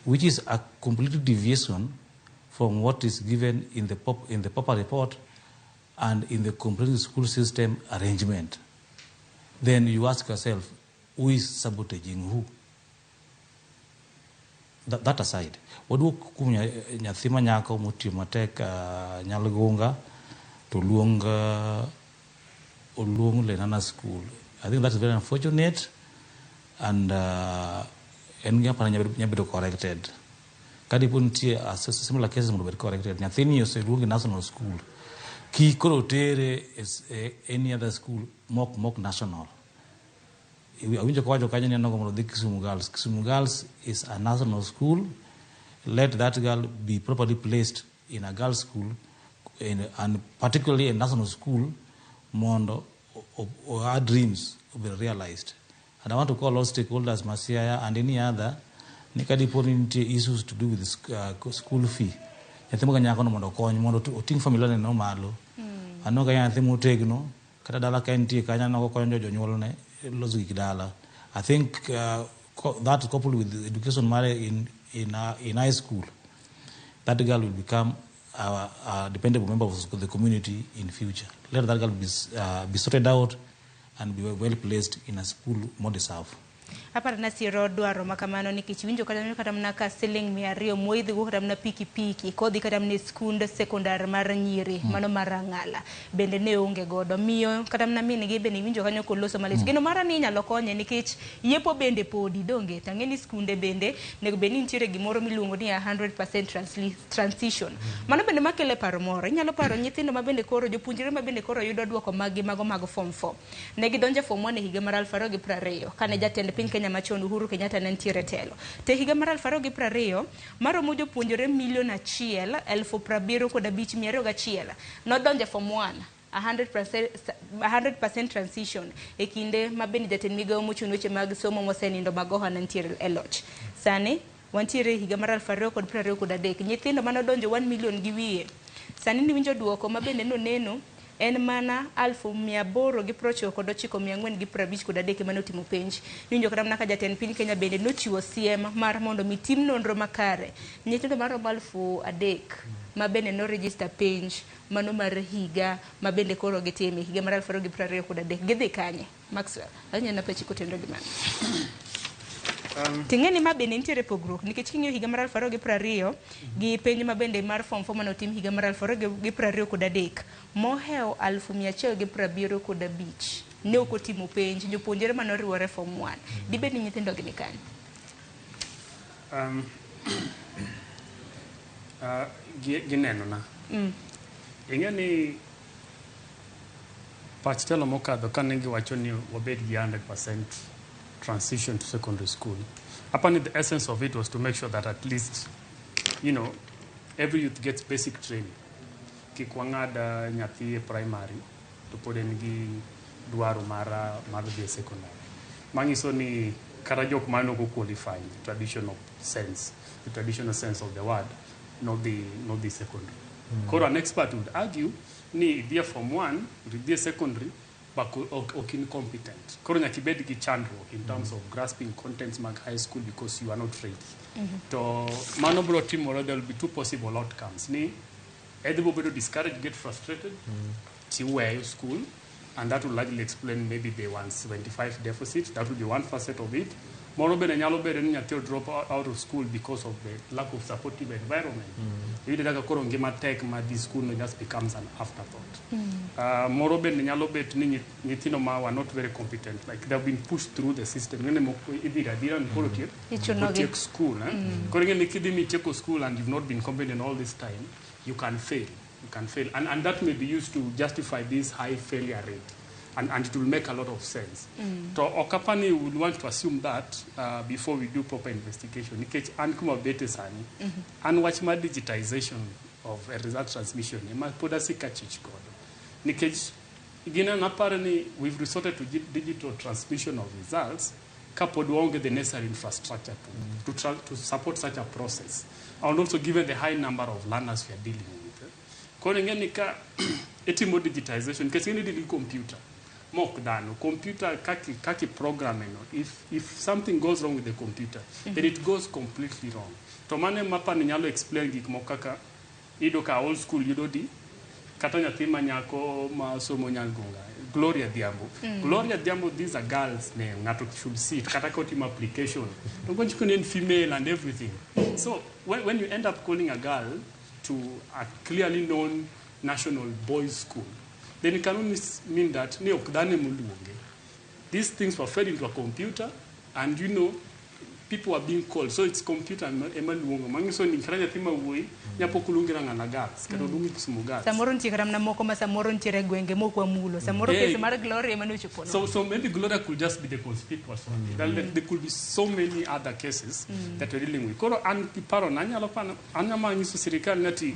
B: which is a complete deviation from what is given in the proper report and in the complete school system arrangement. Then you ask yourself, who is sabotaging who? That aside, what do nyathi manyako motio matek nyalo gunga to luong Lenana school? I think that's very unfortunate, and nyabedo corrected. Kadipun a similar cases will be corrected. Nyathini ose luong national school. Ki koro tere is any other school mock national. Awinjo kawacho kanyo ni anogo mondo dhi Kisumu Girls. Kisumu Girls is a national school. Let that girl be properly placed in a girls' school, and particularly a national school, mondo our dreams will be realized. And I want to call all stakeholders, Masiaya and any other, nikadiporinti issues to do with the school fee. Yathimo nyako no mondo kony mondo oting family no malo. Anoga yathimo tegno kata dala ka entie kanya no konyo jonyuol ne loso gik dala. I think that coupled with the education mare in high school, that girl will become a dependable member of the community in future. Let that girl be sorted out and be well placed in a school more deserved.
A: Hapa na siro dwaro makamano nikech winjo kata mna ka siling 200 moidhi go kata mna piki kodhi kata mna skund sekondar mar nyiri mano marangala bende ne onge godo miyo kata mna mini gi bende winjo kanyo koloso malis geno mara ni nyalo konye nikech yepo bende podi donge tangeni skunde bende nego bende nitiere gimoro miluongo ni 100% transition mano bende makele paro moro inyalo paro nyithindo ma bende koro jopuonjre ma bende koro yudo duoko mago form 4 ne gidonje form 1 higa mar 2020 kane jatend piny Kenya machon Uhuru Kenyatta ne ntiere telo. Te higa mar 2020 maromo jopuonjre 1,75,251 nodonje form 1 100% transition e kinde ma bende jatend migawo mochung' weche mag somo mosenindo magoha ne ntiere e loch. Sani wantiere higa mar 2023 nyithindo manodonjo 1 million gi wiye. Sani ni winjo duoko ma bende no neno en mana 899,453 mane otimo penj. Winjo kata mnaka jatend piny Kenya bende nochiwo siem mar mondo mitim nonro makare. Nyithindo maromo 3,000 ma bende no register penj mano mar higa ma bende koro gitime higa mar 2023 gidhi kanye. Maxwell, anyana pechi kotendo gimana. Tingeni ma bende nitiere pogruok nikech king'iyo higa mar 2020 gi penj ma bende mar form 4 mano tim higa mar 2023 moheo 175 ne ok otimo penj jopuonjre mano riwore form 1 dibed ni nyithindo gi kanye.
J: Gineno na ing'eni pach telo mokadho kane giwacho ni wabed gi 100% transition to secondary school. Apparently the essence of it was to make sure that at least, every youth gets basic training. Kikwangada nyathi primary to put in gi dwaro mara the secondary. Mangiso ni kara jok mano go qualify the traditional sense of the word, not the secondary. Koro an expert would argue ni idea form 1, idea secondary, but incompetent. Koro nyakibedi ki chandro in terms of grasping contents mag high school because you are not ready. To mano bro timoro, there will be two possible outcomes. Ni either will discouraged, get frustrated, to wear school, and that will likely explain maybe the 175 deficit. That will be one facet of it. Moro bende nyalo bedo ni nyathi drop out of school because of the lack of supportive environment. Iyudo kaka koro ngima tek ma this school just becomes an afterthought. Moro bende nyalo bet ni nyithindo ma were not very competent, like they have been pushed through the system. Ngene moko idhira dira ni koro tiek school. Koro ngene kidhi mitieko school and you've not been competent all this time, you can fail. You can fail. And that may be used to justify this high failure rate. And it will make a lot of sense. So Okapani would want to assume that before we do proper investigation. Nikech an kuma bete sani, an watch my digitization of a result transmission. Ma poda si kachich kodo. Nikech igina naparani we've resorted to digital transmission of results. Kapod wonge the necessary infrastructure to support such a process. And also given the high number of learners we are dealing with. Kone ngenika etimo digitization. Nikech ngeni dili computer. Mock dano computer kaki program if something goes wrong with the computer then it goes completely wrong to mane mapa ni nyalo explain gik moko kaka ido ka old school yudo di kata nyathi manyako ma somo Nyalgunga Gloria Diambo these are girls name ngato should see kata ko team application to go in female and everything so when you end up calling a girl to a clearly known national boys school, then it can only mean that these things were fed into a computer, and people are being called. So it's computer and not Emaluongo. Mangiso ni kranya tima woi nyapo kulungira ngana gas. Kado lungi kusumu gas. Samoro ntigram na moko ma samoro ntire gwenge moko mulo. Samoro kesi mara Gloria Emanu chupono. So maybe Gloria could just be the conspicuous one. There could be so many other cases that we're dealing with. Koro paro nanya lopana anya mangiso serikali nati.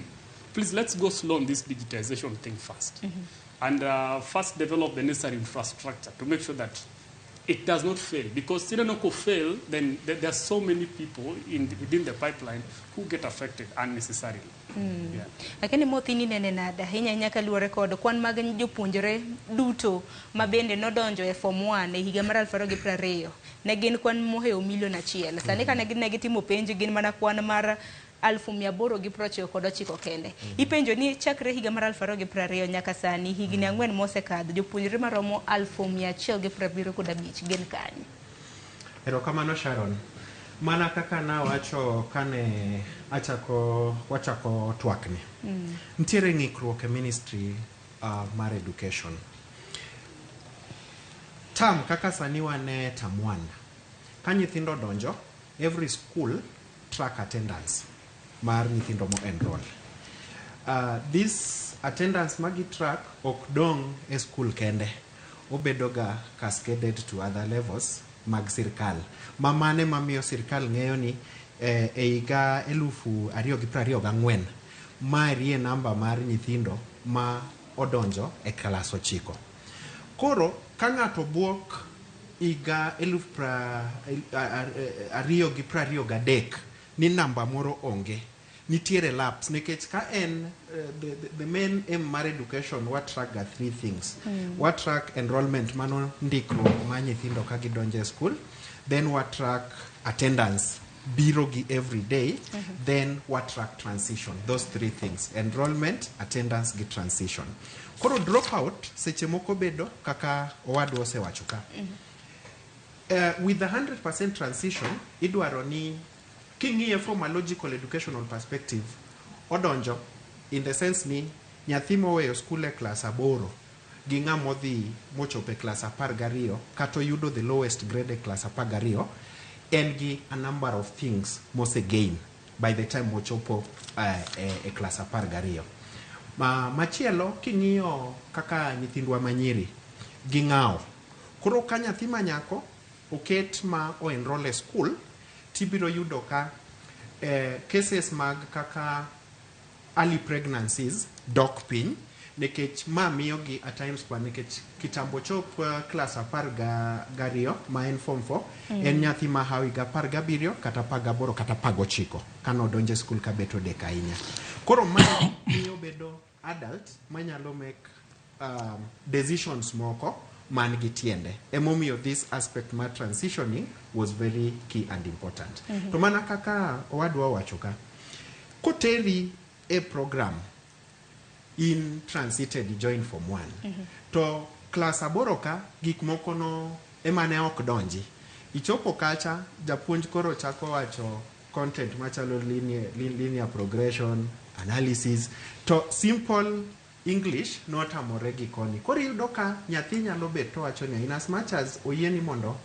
J: Please let's go slow on this digitization thing first. And first develop the necessary infrastructure to make sure that it does not fail. Because if it fail, then there are so many people within the pipeline who get affected unnecessarily.
A: Lakini mothini nene nada hinya nyaka luore kod kwan mag jopuonjre duto mabende nodonjo e form 1 e higa mar 2020 ne gin kwan moheo milion 1. Sani ka ne gitimo penj gin mana kwan mar 1899 kende. Ipenjo ni chakre higa mar 2020 nyaka sani higni 4 mosekadho jopuonjre maromo 1175 gin kanye.
C: Erokamano Sharon. Mana kaka na wacho kane wachako TWAK ni. Ntiere ng'ikruok e ministry mar education. Tam kaka sani wane tam 1. Ka nyithindo donjo, every school track attendance mar nyithindo mo enroll. This attendance magi track okdong e school kende. Obedoga cascaded to other levels mag sirkal. Mamane mamiyo sirkal ng'eyo ni e higa 2024 marie namba mar nyithindo ma odonjo e klas 9. Koro ka ng'ato buok higa 2023 ni namba moro onge nitiere lapse nekech ka en the main aim mar education what track ga 3 things. What track enrollment mano ndikruok ma nyithindo ka gidonjo e school, then what track attendance biro gi every day, then what track transition. Those 3 things: enrollment, attendance gi transition. Koro dropout seche moko bedo kaka owadwa osewacho ka. With the 100% transition idwaro ni king'iye from a logical educational perspective odonjo in the sense ni nyathi moweyo school e class 8 gi ng'amo dhi mochopo e class 12 kata yudo the lowest grade e class 12 en gi a number of things mose gain by the time mochopo e class 12. Machielo king'iyo kaka nyithindwa manyiri gi ng'awo. Koro ka nyathi manyako oket ma o enroll e school tibiro yudo ka cases mag kaka early pregnancies dok piny nekech ma miyo gi at times kwa nekech kitambo chop class 12 ma en form 4 en nyathi ma hawi ga 17 kata 18 kata 19 kano donje school ka beto dek ahinya. Koro ma miyo bedo adult manyalo make decisions moko man gi tiende. Emomiyo this aspect ma transitioning was very key and important. To mana kaka owadwa wacho ka koteri a program in transited join form 1 to class 8 ka gik moko no emane ok donji ichopo kacha japuonj koro chako wacho content machalo linear progression analysis to simple English notamore gi koni. Koro yudo ka nyathi nyalo bet to wacho ni in as much as oyieni mondo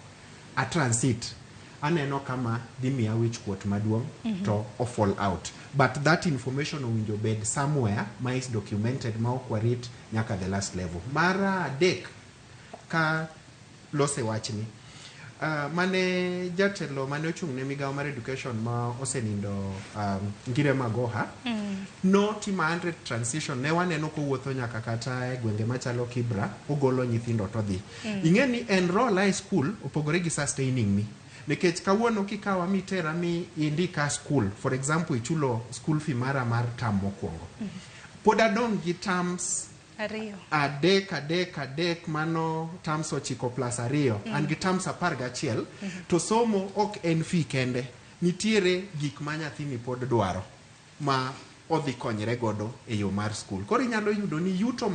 C: a transit aneno kama dhi miya wich kuot maduong' to o fall out, but that information owinjo bed somewhere ma is documented ma ok warit nyaka the last level. Mara adek ka lose wachni mane jatelo mane ochung' ne migawo mar education ma osenindo Ngire Magoha no tima 100 transition ne waneno kowuotho nyaka kata e gwenge machalo Kibra ogolo nyithindo to dhi ing'e ni enroll high school opogore gi sustaining mi nikech kawuono kikawa mitera mi indika school, for example ichulo school fee mara mar tam mokwongo pod adong gi terms
A: ariyo adek mano terms 9 plus ariyo an gi terms 11 to somo ok en fee kende, nitiere gik ma nyathini pod dwaro ma odhi konyre godo e yo mar school. Koro inyalo yudo ni yuto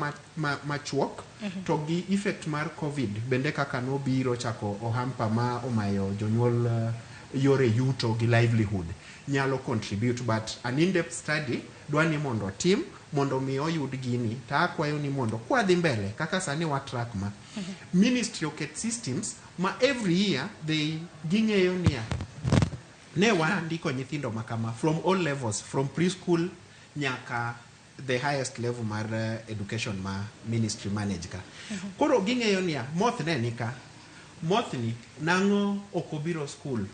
A: machuok to gi effect mar covid bende kaka nobiro chako ohampa ma omayo jonyuol yore yuto gi livelihood nyalo contribute, but an in-depth study dwani mondo tim mondo mi oyud gini ta akwayo ni mondo kwa dhi mbele kaka sani wa track ma ministry oket systems ma every year they ging'eyo niya ne wandiko nyithindo makama from all levels, from preschool nyaka the highest level mar education ma ministry manage ka. Koro ging'eyo niya moth ne nika moth ni nang'o okobiro school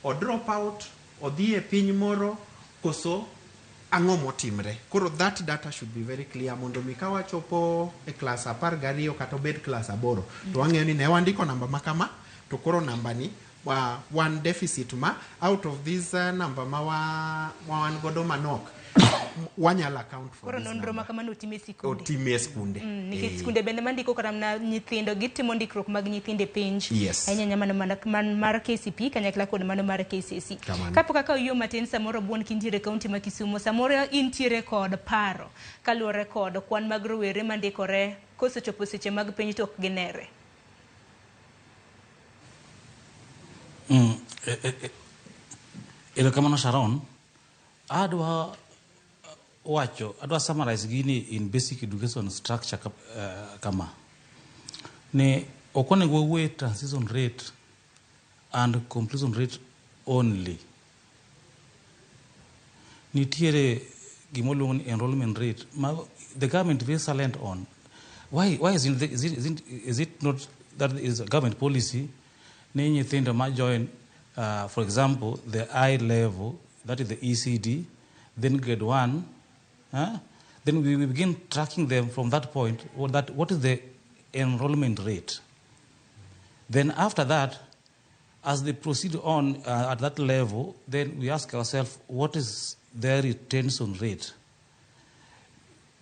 A: o drop out o dhi e piny moro koso ang'o motimre. Koro that data should be very clear mondo mi ka wachopo e class 12 kata obed class 8 to wang'eyo ni ne wandiko namba makama to koro namba ni one deficit ma out of this number ma wan godo manok wanyala account for koro nonro makamano
C: otime skunde
A: nikech skunde bende mandiko kata na nyithindo gitimo ndikruok mag nyithinde penj
C: yes.
A: Ahinya mano mar KCPE kanyakla kod mano mar KCSE kapo kaka oyo matin samoro buon kintiere kaunti ma Kisumo samoro intiere kod paro kaluwore kod kwan mag rowere mandikore kosechopo seche mag penj to ok ginere.
B: Kamano Sharon, adwa summarize gini in basic education structure kama ne okonego we transition rate and completion rate only. Nitiere gimoluongo ni enrollment rate the government is very silent on. Why is it not that is a government policy? Nyithindo ma join for example the I level, that is the ECD, then grade 1, then we begin tracking them from that point. What is the enrollment rate? Then after that, as they proceed on at that level, then we ask ourselves, what is their retention rate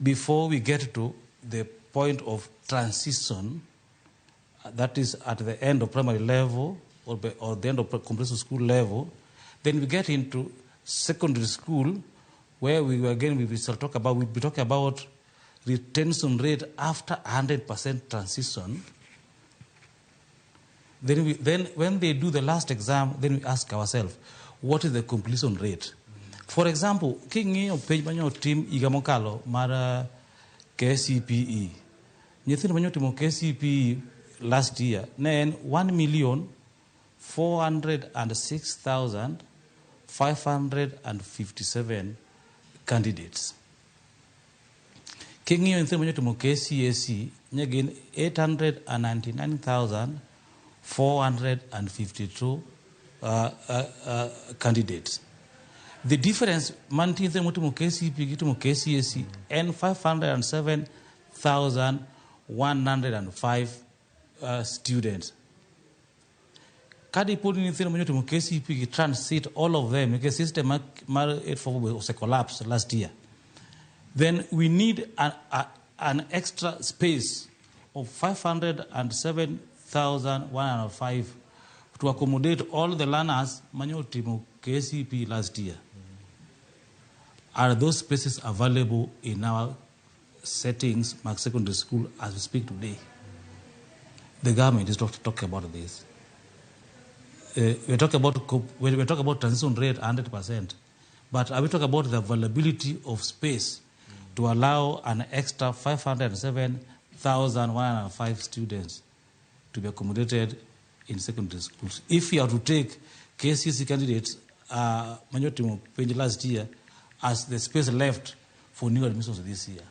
B: before we get to the point of transition, that is at the end of primary level or the end of comprehensive school level. Then we get into secondary school, where we be talking about retention rate after 100% transition. Then when they do the last exam, then we ask ourselves, what is the completion rate? For example, kingi penj manyo team igamokalo mara KCPE. Nyithindo manyo timo KCPE last year, then 1,406,557 candidates. Kingi nyithindo manyo timo KCSE, nyagin 899,452 candidates. The difference mantin the mutumo KCPE to KCSE and 507,105 students. Kadi put in the mutumo KCPE transit all of them because system was a collapse last year. Then we need an extra space of 507,105 to accommodate all the learners manual team KCPE last year. Are those spaces available in our settings, Mark Secondary School, as we speak today? The government is not talking about this. we talk about transition rate 100%, but are we talking about the availability of space to allow an extra 507,105 students to be accommodated in secondary schools? If you are to take KCSE candidates, penj last year, as the space left for new admissions this year,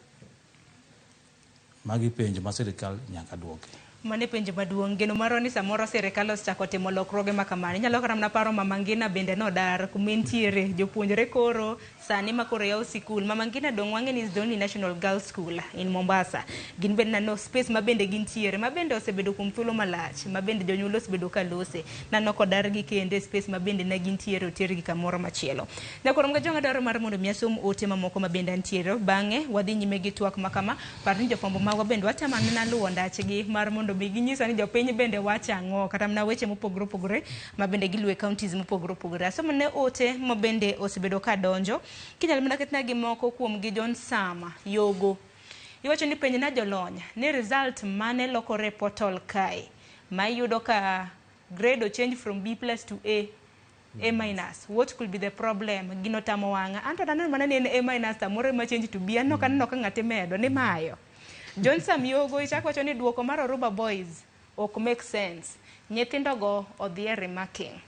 B: magi penj ma sirikal nyaka duoke.
A: Mane penjo maduong' geno maro ni samoro sirikal osechako timo lokruoge ma kamano. Inyalo kata mana paro Mama Ngina bende nodar kumentiere jopuonjre koro sani ma koro yaw sikul. Mama Ngina dong wang'e ni is the only national girls school in Mombasa. Gin bende nano space ma bende gintiere ma bende osebedo kuom thuolo malach ma bende jonyuol osebedo kalose nano kodar gi kende space ma bende ne gintiere otergi kamoro machielo. Nyakoro mga jonga dwaro mar mondo miasom ote mamoko ma bende antiere bang'e wadhi nyime gi twak makama par ni jofwambo magwa bende watamani na luwo ndachgi mar mondo mi ginyisa ni jopiny bende wacho ang'o kata mana weche mopogore opogore ma bende giluwe counties mopogore opogore. Asomo ne ote ma bende osebedo ka donjo kinyalo mana ketna gi moko kuom gi John Sama Yogo. Iwacho ni penj na jolony ni result mane lokore portal kae ma yudo ka grade change from B+ to A minus. What could be the problem? Gino tamo wanga. Anto dano mana ni A minus tamore ma change to B. Ano kan noka ngate medo ni mayo. John Samiogo ichako wacho ni duoko mar Aruba Boys ok make sense. Nyithindo go odhier remarking.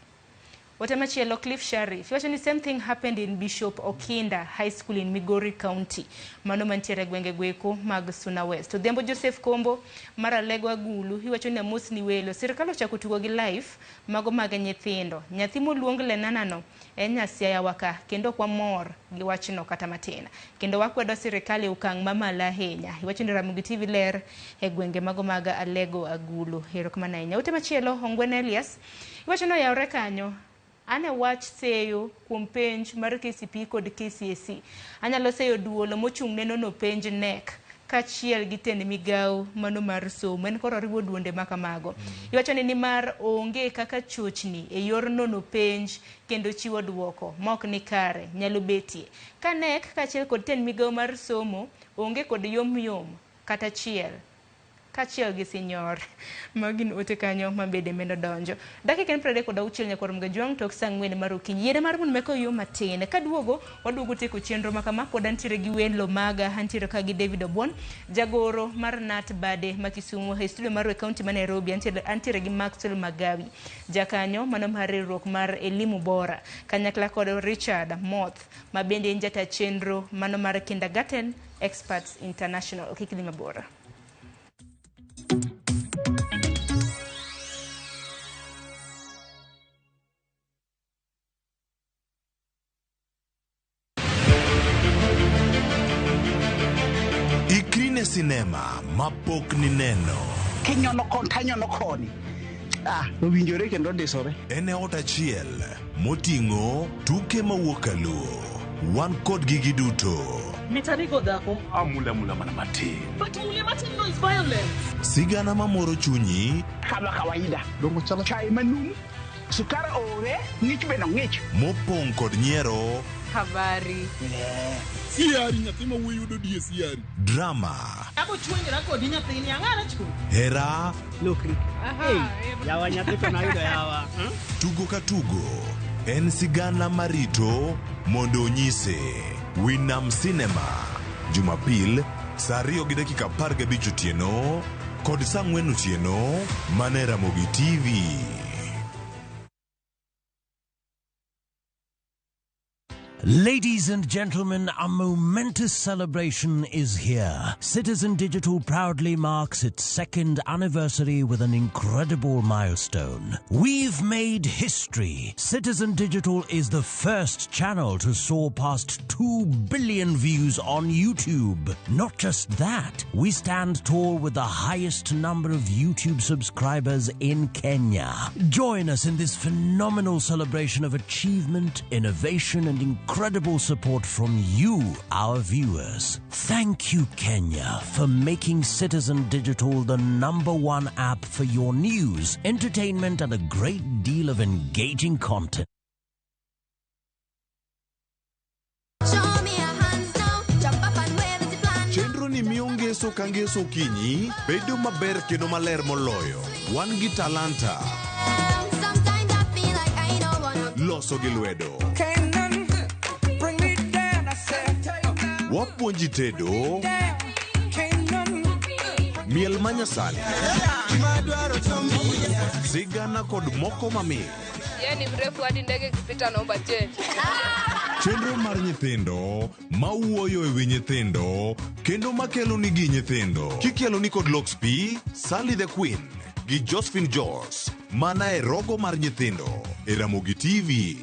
A: Wote machielo Cliff Sharif. Iwacho ni same thing happened in Bishop Okinda High School in Migori County. Mano mantiere gwenge gweko mag Suna West. To Dembo Joseph Kombo mara Lego Agulu. Iwacho ni Amos ni welo. Sirikal ochako tugo gi life mago mag nyithindo. Nyathi moluong Lenanano en nyasiaya waka kendo kwa mor gi wachno kata matina. Kendo wakwedo sirikal e okang' mamalo ahinya. Iwacho ni Ramogi TV ler e gwenge mago mag Alego Agulu. Erokamano ahinya. Wote machielo Ongwen Elias. Iwacho no yawre kanyo ane wach seyo kuom penj mar KCPE kod KCSE. Anyalo seyo duolo mochung' neno no penj NEC kachiel gi tend migao mano mar somo. En koro riwo duonde makamago. Iwacho ni mar onge kaka chochni e yor nono penj kendo chiwo duoko mok ni kare nyalo betie. Ka NEC kachiel kod tend migao mar somo onge kod yom kata chiel kachiel gi sinyor magin ote kanyo mabede mendo donjo. Dakika en 36 nyakoro mga juang tok sang'wen mar okinyi. Yere mar mun meko yo matin. Kaduogo waduogo teko chenro makama pod antiere gi welo maga antiere ka gi David Obon jagoro mar Nat Bade makisumu e studio mar county ma Nairobi antiere gi Maxwell Magawi jakanyo mano mar riwruok mar elimu bora kanyakla kod Richard Moth mabende en jata chenro mano mar Kindergarten Experts International. Kikili mabora.
R: Ikrine sinema mapok ni neno.
E: Kinyono koni. Owinjore kendo disore.
R: Ene ot achiel moting'o tuke mawuok Luo. Wan kod gigi duto.
F: Mitarigo dhako
R: Amula mana matin.
F: but mule matin no is violent.
R: Sigana mamoro chunyi
E: Kama kawaida. Dongo chala chai manum. Sukara ore, ngich beno ngich.
R: mopong' kod nyiero.
F: Habari.
E: Siari nyathima wuyudo die siari.
R: Drama.
F: Abo chwenjra kodi nyathini ang'ara chku.
R: Hera.
E: Lokri. Yawa nyathi to nayudo yawa.
R: Tugo ka tugo. En sigana marito mondo onyise. Winam Cinema. Jumapil, saa 2:15 otieno kod saa 4 otieno mane Ramogi TV.
H: Ladies and gentlemen, a momentous celebration is here. Citizen Digital proudly marks its 2nd anniversary with an incredible milestone. We've made history. Citizen Digital is the first channel to soar past 2 billion views on YouTube. Not just that, we stand tall with the highest number of YouTube subscribers in Kenya. Join us in this phenomenal celebration of achievement, innovation, and incredible support from you, our viewers. Thank you, Kenya, for making Citizen Digital the #1 app for your news, entertainment, and a great deal of engaging content.
R: Chenro ni miyo ngeso ka ngeso okinyi bedo maber kendo maler moloyo. Wan gi talanta. iloso gi lwedo. Wapuonji tedo miel manyasani, sigana kod moko mamit.
D: Ni mrefu hadi ndege kipita naomba change.
R: Chenro mar nyithindo mawuoyo ewi nyithindo kendo makelo ni gi nyithindo. Kikelo ni kod Loxp, Sally the Queen gi Josephine George, mana e rogo mar nyithindo e Ramogi TV.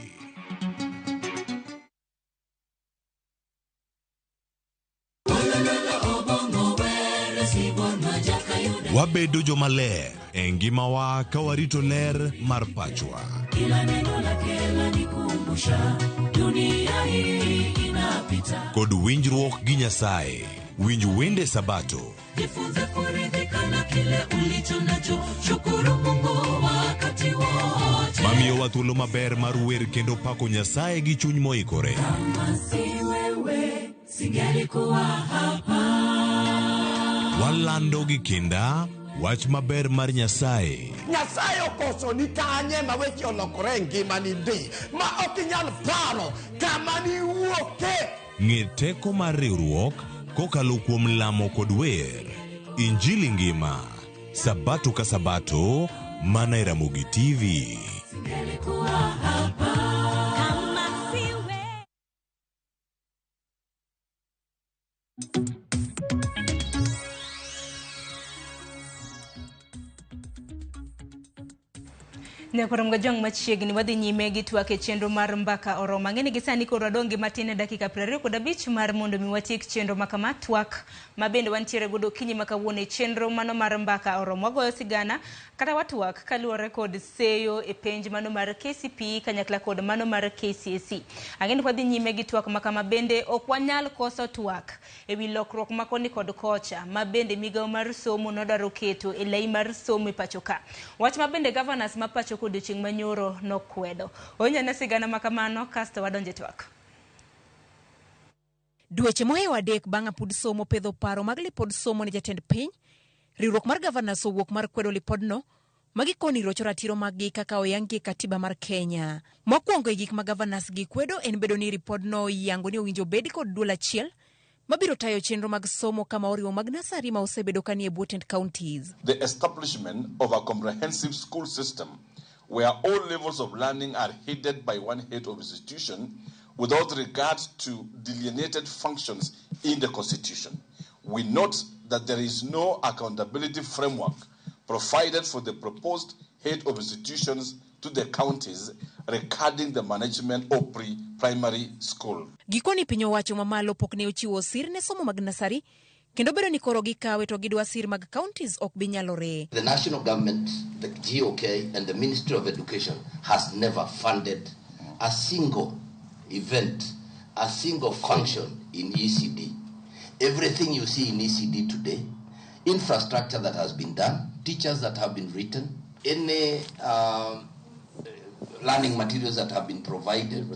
R: Wabedo jomaler e ngimawa ka warito ler mar pachwa.
I: Kila neno lake lanikumbusha dunia hii inapita.
R: Kod winjruok gi Nyasaye, winj wende Sabato.
I: Jifunze kuridhika na kile ulicho nacho, shukuru Mungu wakati wote.
R: Mamiyo wa thuolo maber mar wer kendo pako Nyasaye gi chuny moikore.
I: Kama si wewe singelikuwa hapa.
R: Walando gi kinda wach maber mar Nyasaye.
K: Nyasaye okoso ni kanye ma weche olokore ngima ni di ma okinyal paro kama ni wuoke.
R: Ng'e teko mar riwruok kokalo kuom lamo kod wer. Injili ngima, Sabato ka Sabato, mana e Ramogi TV.
I: Singelikuwa hapa kama siwe.
A: Nyakorom gajong machiegni wadhi nyime gi twak e chenro mar mbaka oromo. Ng'eni gisani koro dongi matin e dakika 25 mar mondo mi watiek chenro makama twak mabende wantiere godo kinyi makawuono e chenro mano mar mbaka oromo. Wagoyo sigana kata watwak kaluwore kod seyo e penj mano mar KCPE kanyakla kod mano mar KCSE. Ang'eni wadhi nyime gi twak makama bende ok wanyal koso twak e wi lokruok makoni kod kocha mabende migawo mar somo nodaro keto e lai mar somo e pachoka. Wach mabende governors ma pacho kod chieng' manyoro nokwedo. Onyana sigana makamano kasto wadonje twak.
G: Dweche mohewa adek bang' apud somo pedho paro mag lipod somo ne jatend piny, riwruok mar governors owuok mar kwedo lipodno magikoni rocho ratiro maggi kaka oyangi katiba mar Kenya. Mokwongo e gik ma governors gi kwedo en bedo ni ripodno yango ni owinjo bed kod duol achiel mabiro tayo chenro mag somo kama oriwo mag nasari ma osebedo kanie button counties.
X: The establishment of a comprehensive school system where all levels of learning are headed by one head of institution without regard to delineated functions in the Constitution. We note that there is no accountability framework provided for the proposed head of institutions to the counties regarding the management of pre-primary school.
G: Gikoni piny owacho mamalo pok ne ochiwo sir ne somo mag nasari kendo bedo ni koro gikawe to gidwa sir mag counties ok binyalore.
Y: The national government, the GOK and the Ministry of Education has never funded a single event, a single function in ECD. Everything you see in ECD today, infrastructure that has been done, teachers that have been written, any learning materials that have been provided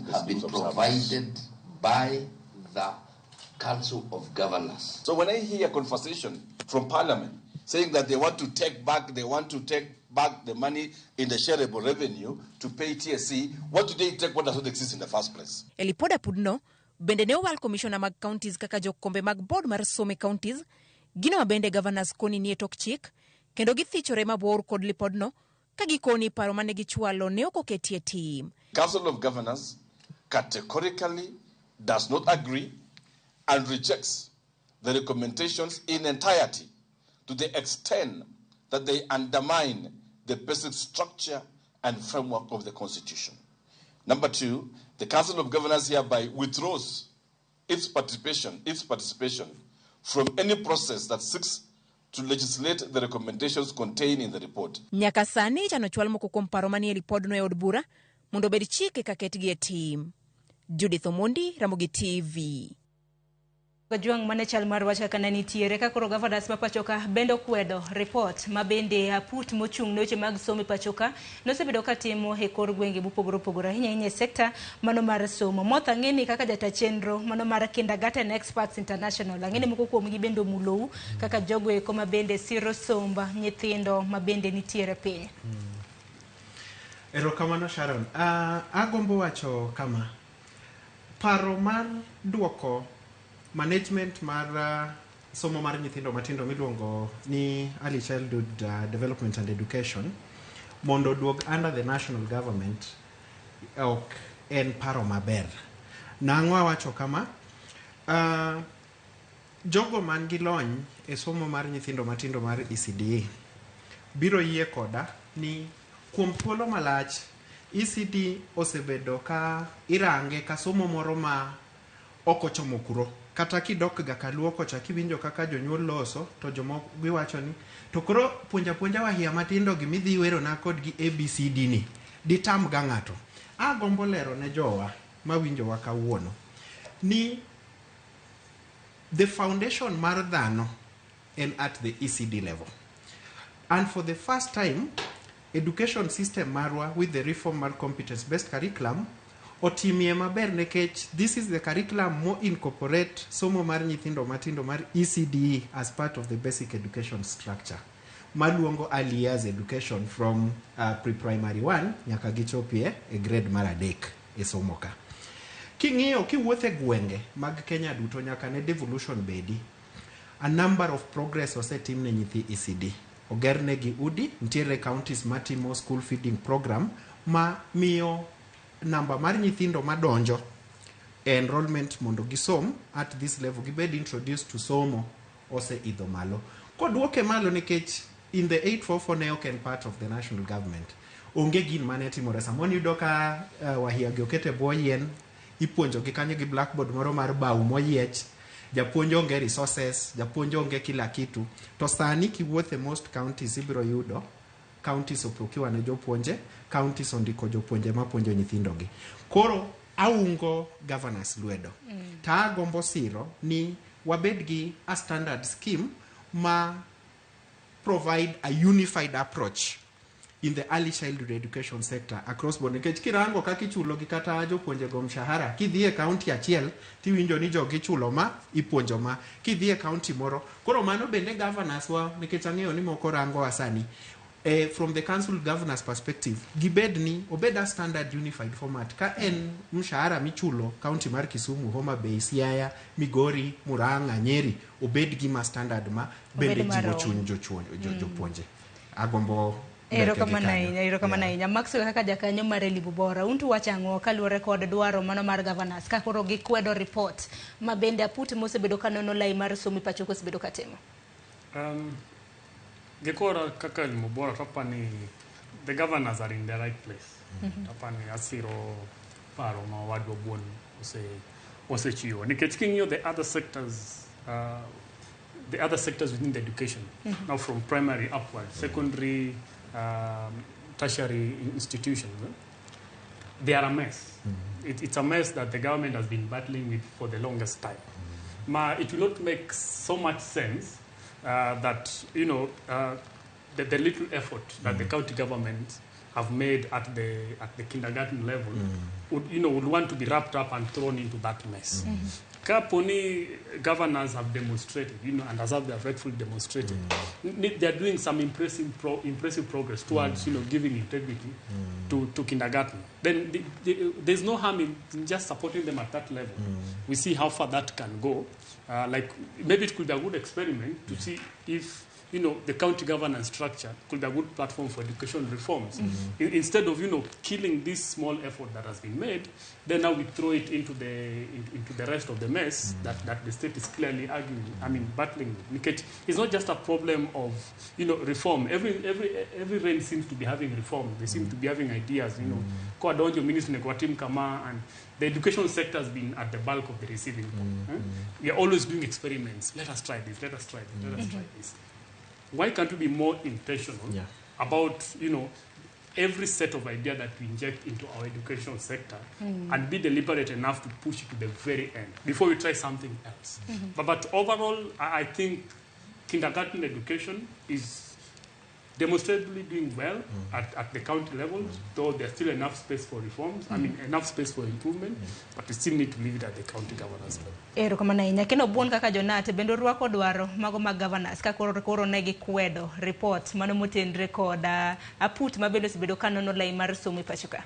Y: by the Council of Governors.
X: So when I hear a conversation from Parliament saying that they want to take back the money in the shareable revenue to pay TSC, what do they take what does not exist in the first place?
G: Elipoda pudno, bende ne owal commissioner mag counties kaka jokombe mag board mar some counties, gino mabende governors koni nie tok chik, kendo githichore mabor kod lipodno, kagikoni paro mane gichwalo ne okoketie team.
X: Council of Governors categorically does not agree and rejects the recommendations in entirety to the extent that they undermine the basic structure and framework of the Constitution. Number two, the Council of Governors hereby withdraws its participation from any process that seeks to legislate the recommendations contained in the report.
G: Nyaka sani chano chwal moko kuom paro manie lipodno e od bura mondo bed chike kaketgi e team. Judith Omondi, Ramogi TV.
A: Gajuang manechal mar wacha kana nitiere ka koro governors ma pachoka bendo kwedo report mabende aput mochung ne weche mag somo pachoka nosebedo katimo e kor gwenge mopogore opogore ahinya sekta mano mar somo. Motha ng'eni kaka jata chenro mano mar Kindergarten Experts International ang'eni moko kuom gi bendo mulou kaka jogo eko mabende siro somba nyithindo mabende nitiere piny.
C: Erokamano Sharon. Agombo wacho kama. Paro mar duoko management mar somo mar nyithindo matindo miluongo ni early childhood development and education mondo duog under the national government ok en paro maber. Nang'o awacho kama? Jogo man gi lony e somo mar nyithindo matindo mar ECD biro yie koda ni kuom thuolo malach ECD osebedo ka irange ka somo moro ma okochomo kuro. Kata kidok ga kaluo kocha kiwinjo kaka jonyuol loso to jomoko giwacho ni to koro puonja wahia matindo gi midhi wero na kod gi ABCD ni ditam ga ng'ato. Agombo lero ne jowa mawinjo wa kawuono ni the foundation mar dhano en at the ECD level, and for the first time education system marwa with the reform mar competence based curriculum otimie maber nekech this is the curriculum mo incorporate somo mar nyithindo matindo mar ECD as part of the basic education structure maluongo early years education from pre-primary 1 nyaka gichopie e grade mar 3 e somo ka. King'iyo kiwuothe gwenge mag Kenya duto nyaka ne devolution bedi, a number of progress osetim ne nyithi ECD. Ogerne gi udi, ntiere counties matimo school feeding program ma miyo namba mar nyithindo madonjo enrollment mondo gisom at this level gibed introduced to somo ose idho malo. Kodwoke malo nikech in the 844 ne ok en part of the national government. Onge gin mane timore samoni yudo ka wahia gi okete bwo yien ipuonjo gi kanyo gi blackboard moro mar bau moyiech, japuonj onge resources, japuonj onge kila kitu. To sani kiwuothe most counties ibiro yudo counties opokiwa ne jopuonje, counties ondiko jopuonje mapuonjo nyithindo gi. Koro aungo governors lwedo. Ta agombo siro ni wabed gi a standard scheme ma provide a unified approach in the early childhood education sector across board. Nikech kirango kaka ichulo gi kata jopuonje go mshahara, kidhie county achiel tiwinjo ni jogi chulo ma ipuonjo ma, kidhie county moro. Koro mano bende governors wa nikech ang'eyo ni moko rango asani from the council governors perspective gibed ni obeda standard unified format ka en mshahara michulo county mar Kisumu, Homa Bay, Siaya, Migori, Murang'a, Nyeri obed gi ma standard ma bende jiwo chuny jopuonje. Agombo
A: Erokamano ahinya. Maxwell kaka jakanyo mar Elimu Bora, untu wachang'o kaluwore kod dwaro mano mar governors ka koro gikwedo report ma bende aput mosebedo kanono lai mar somo pacho kosebedo katimo?
J: Gikora kaka Elimu Bora topani the governors are in the right place. Topani asiro paro ma wadwa buon osechiwo. Nikech king'iyo the other sectors within the education, now from primary upward, secondary, tertiary institutions, they are a mess. It's a mess that the government has been battling with for the longest time. It will not make so much sense that, the little effort that the county government have made at the kindergarten level would want to be wrapped up and thrown into that mess. Kaponi governors have demonstrated, and as they have rightfully demonstrated, they are doing some impressive progress towards, giving integrity to kindergarten. Then there's no harm in just supporting them at that level. We see how far that can go. Like maybe it could be a good experiment to see if the county governance structure could be a good platform for education reforms. Instead of, killing this small effort that has been made, then now we throw it into the rest of the mess that the state is clearly battling with. It's not just a problem of, reform. Every reign seems to be having reform. They seem to be having ideas, and the education sector has been at the bulk of the receiving point. We are always doing experiments. Let us try this, let us try this, let us try this. Why can't we be more intentional about, every set of idea that we inject into our educational sector and be deliberate enough to push it to the very end before we try something else? But overall, I think kindergarten education is demonstrably doing well at the county levels, though there's still enough space for reforms, enough space for improvement, but we still need to leave it at the county governors level.
A: Erokamano ahinya kendo buon kaka jonate bende rwako dwaro mago mag governors ka koro negi kwedo report mano motenre kod aput mabende osebedo kanono lai mar somo e pacho ka.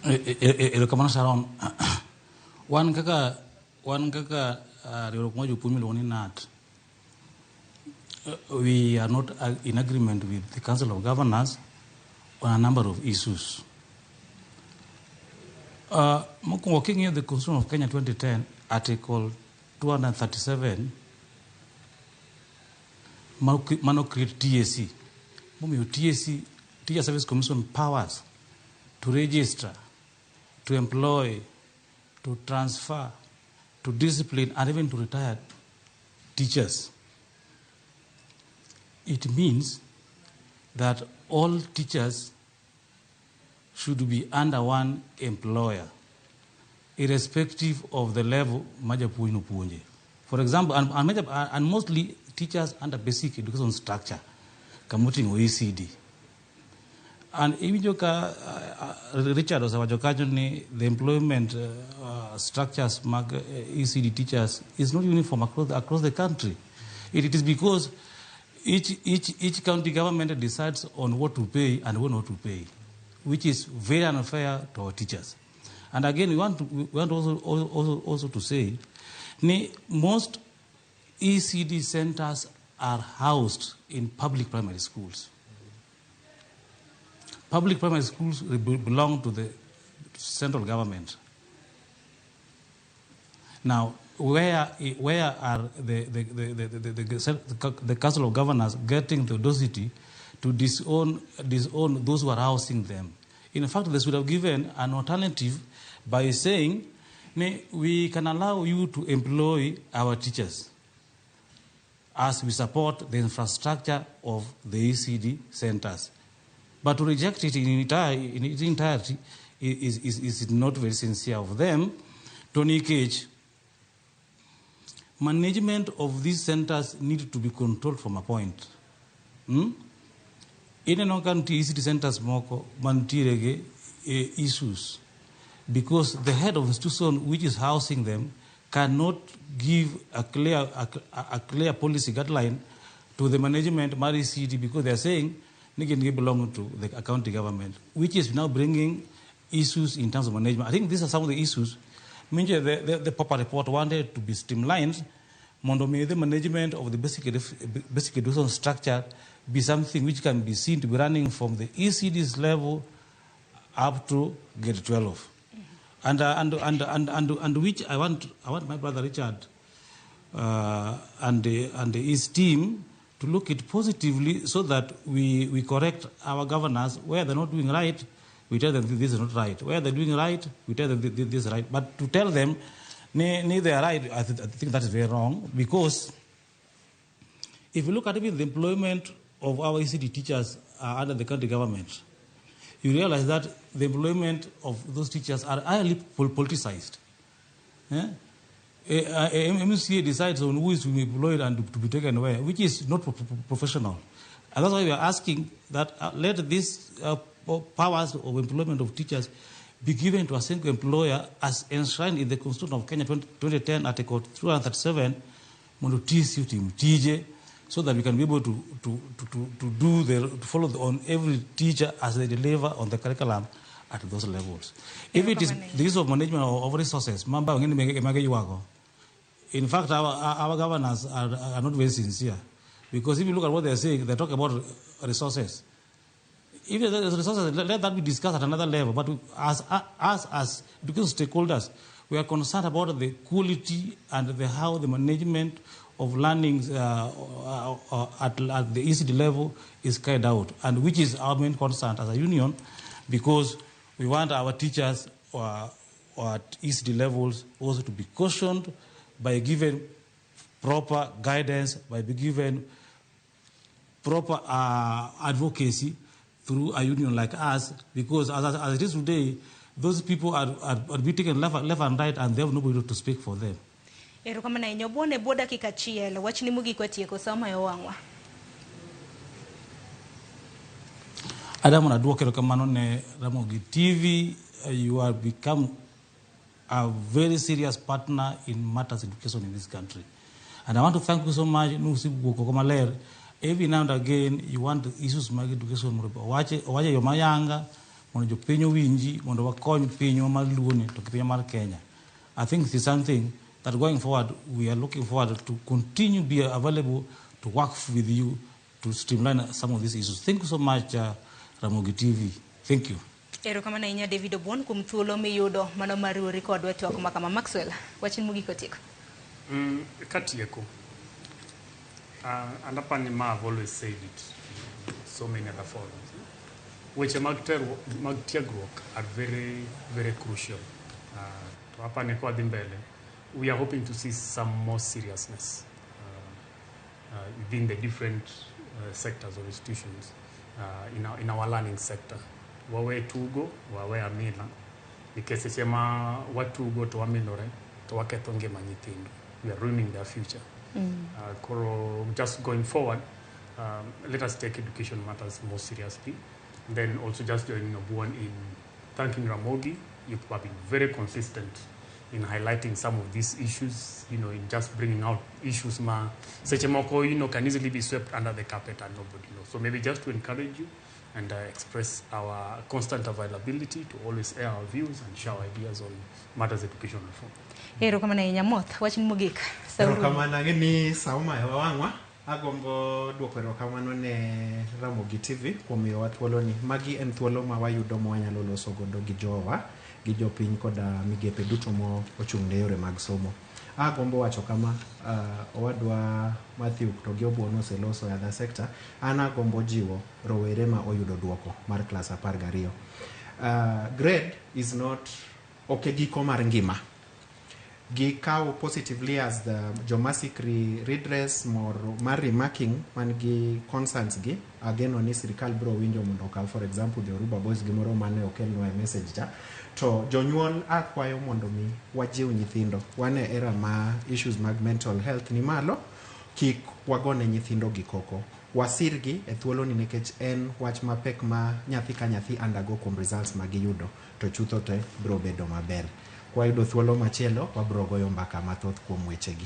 B: Erokamano Sharon, wan kaka riwruok mar jopuonj miluongo ni NAT, we are not in agreement with the Council of Governors on a number of issues. Working in the Constitution of Kenya 2010, Article 237, Mano create TSC. TSC, Teacher Service Commission, powers to register, to employ, to transfer, to discipline, and even to retire teachers. It means that all teachers should be under one employer, irrespective of the level. For example, and mostly teachers under basic education structure, kamuting OECD. And even Richard was the employment structures ECD teachers is not uniform across the country. It is because each county government decides on what to pay and what not to pay, which is very unfair to our teachers. And again, we want also to say, most ECD centers are housed in public primary schools. Public primary schools belong to the central government. Now, where are the Council of Governors getting the audacity to disown those who are housing them? In fact, they should have given an alternative by saying, we can allow you to employ our teachers as we support the infrastructure of the ECD centers. But to reject it in its entirety is not very sincere of them. Tony Cage, management of these centers need to be controlled from a point. In an country, ECD centers moko mantirege issues because the head of the institution which is housing them cannot give a clear policy guideline to the management of ECD because they are saying they belong to the county government, which is now bringing issues in terms of management. I think these are some of the issues. The Papa report wanted to be streamlined. May the management of the basic education structure be something which can be seen to be running from the ECD's level up to grade 12. And which I want my brother Richard and his team to look at positively so that we correct our governors. Where they're not doing right, we tell them this is not right. Where they're doing right, we tell them this is right. But to tell them they are right, I think that is very wrong, because if you look at even the employment of our ECD teachers under the county government, you realize that the employment of those teachers are highly politicized. MCA decides on who is to be employed and to be taken away, which is not professional. And that's why we are asking that let these powers of employment of teachers be given to a single employer as enshrined in the Constitution of Kenya 2010, Article 237, so that we can be able to follow on every teacher as they deliver on the curriculum at those levels. If it is the use of management of resources, in fact, our governors are not very sincere, because if you look at what they are saying, they talk about resources. If there's resources, let that be discussed at another level. But as education stakeholders, we are concerned about the quality and how the management of learning at the ECD level is carried out, and which is our main concern as a union, because we want our teachers at ECD levels also to be cautioned by given proper guidance, by being given proper advocacy through a union like us, because as it is today, those people are being taken left and right, and they have nobody to speak for them.
A: Ero kama na inyobone boda kikachiel wachni mugi kwa tieko sama yo wangwa.
B: Adamu na duokero kamano ne Ramogi TV. You have become a very serious partner in matters education in this country. And I want to thank you so much. Every now and again, you want the issues of education. Watch your mayanga, one of your penyo winji, one of our coin penyo maluni to Kenya Kenya. I think this is something that going forward, we are looking forward to continue be available to work with you to streamline some of these issues. Thank you so much, Ramogi TV. Thank you.
A: Ero kama na inya David Obon kumtulo miyudo mano mariwo record wetu wako makama Maxwell. Wachin mugi kotiko.
J: Katieko. And upon I've always said it so many other forums. Which magtiagruok are very, very crucial. We are hoping to see some more seriousness within the different sectors or institutions in our learning sector. Wawe tugo, wawe amila. Because sema watugo to amilore, to waketonge manyithindu. We are ruining their future. Just going forward, let us take education matters more seriously. Then also just joining Obuan in thanking Ramogi. You have been very consistent in highlighting some of these issues, in just bringing out issues can easily be swept under the carpet and nobody knows. So maybe just to encourage you and express our constant availability to always air our views and share ideas on matters of education reform.
A: Ero kama na inyamoth, wachin mugik.
C: Ero kama na gini sauma ya wawangwa, agombo duokero kama ne Ramogi TV, kumiyo watwolo ni magi entwolo mawayudo mwanya lolo sogodo gijowa, gijo piny koda migepe duto mo ochung'ne yore mag somo. Agombo wacho kama owadwa Matthew to Giobuono seloso ya the sector, agombo jiwo rowere ma oyudo duoko mar class 12. Grade is not giko mar ngima. Gikao positively as the jomasic redress more remarking man gi concerns gi again on sirikal bro winjo mondo kal, for example the Oruba boys gimoro mane okelno a message ja to jonyuol akwayo mondo mi wajiw nyithindo wane era ma issues mag mental health ni malo kik wagone nyithindo gikoko wasirgi e thuolo ni nekech en wach mapek ma nyathi ka nyathi undergo kuom results magiyudo to chutho te bro bedo maber. Kwa yudo thuolo machielo wabro goyo mbaka mathoth kuom wechegi.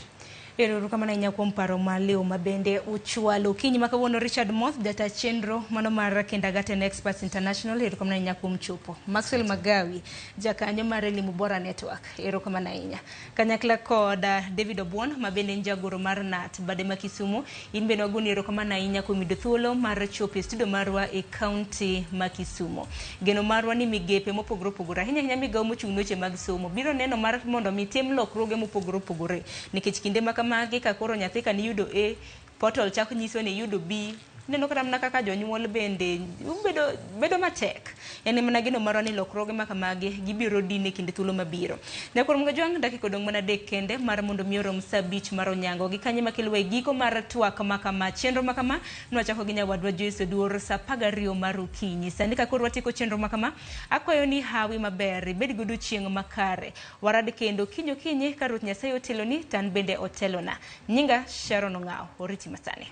A: Ero kama na inyako mparo maleo mabende uchwalo kinyi makawuono Richard Moth data chenro mano mar Kindergarten Experts International. Ero kama na inyako mchupo Maxwell Magawi jakanyo mar elimu bora network. Ero kama na inya kanyakla koda David Obon mabende njagoro mar NAT bade makisumu inbe noguni. Ero kama na inyako mido thuolo mar chopi studio marwa e county makisumu. Geno marwa ni migepe mopogore opogore hinya migao mochung' noche mag somo biro neno mar mondo mitim lokruoge mopogore opogore nikech kinde magi kakoro nyathi kan yudo A portal chako nyiso ni yudo B neno kata mna kaka jonyuol bende bedo matek. En mana gino maro ni lokruoge makamagi gibiro dine kinde thuolo mabiro. Nyakoro mga jwang dakika dong mana dek kende mar mondo mioro msabich maro nyango gi kanye makilwe giko mar TWAK makama chenro makama nwachako gi nyawadwa Joyce Oduor sa 12 mar okinyi. Sani kakoro watiko chenro makama akwayo ni hawi maber bed gudu chieng' makare warad kendo kinyo kinyi ka Ruoth Nyasaye oteloni tan bende otelona. Nyinga Sharon Ong'ao oriti masani.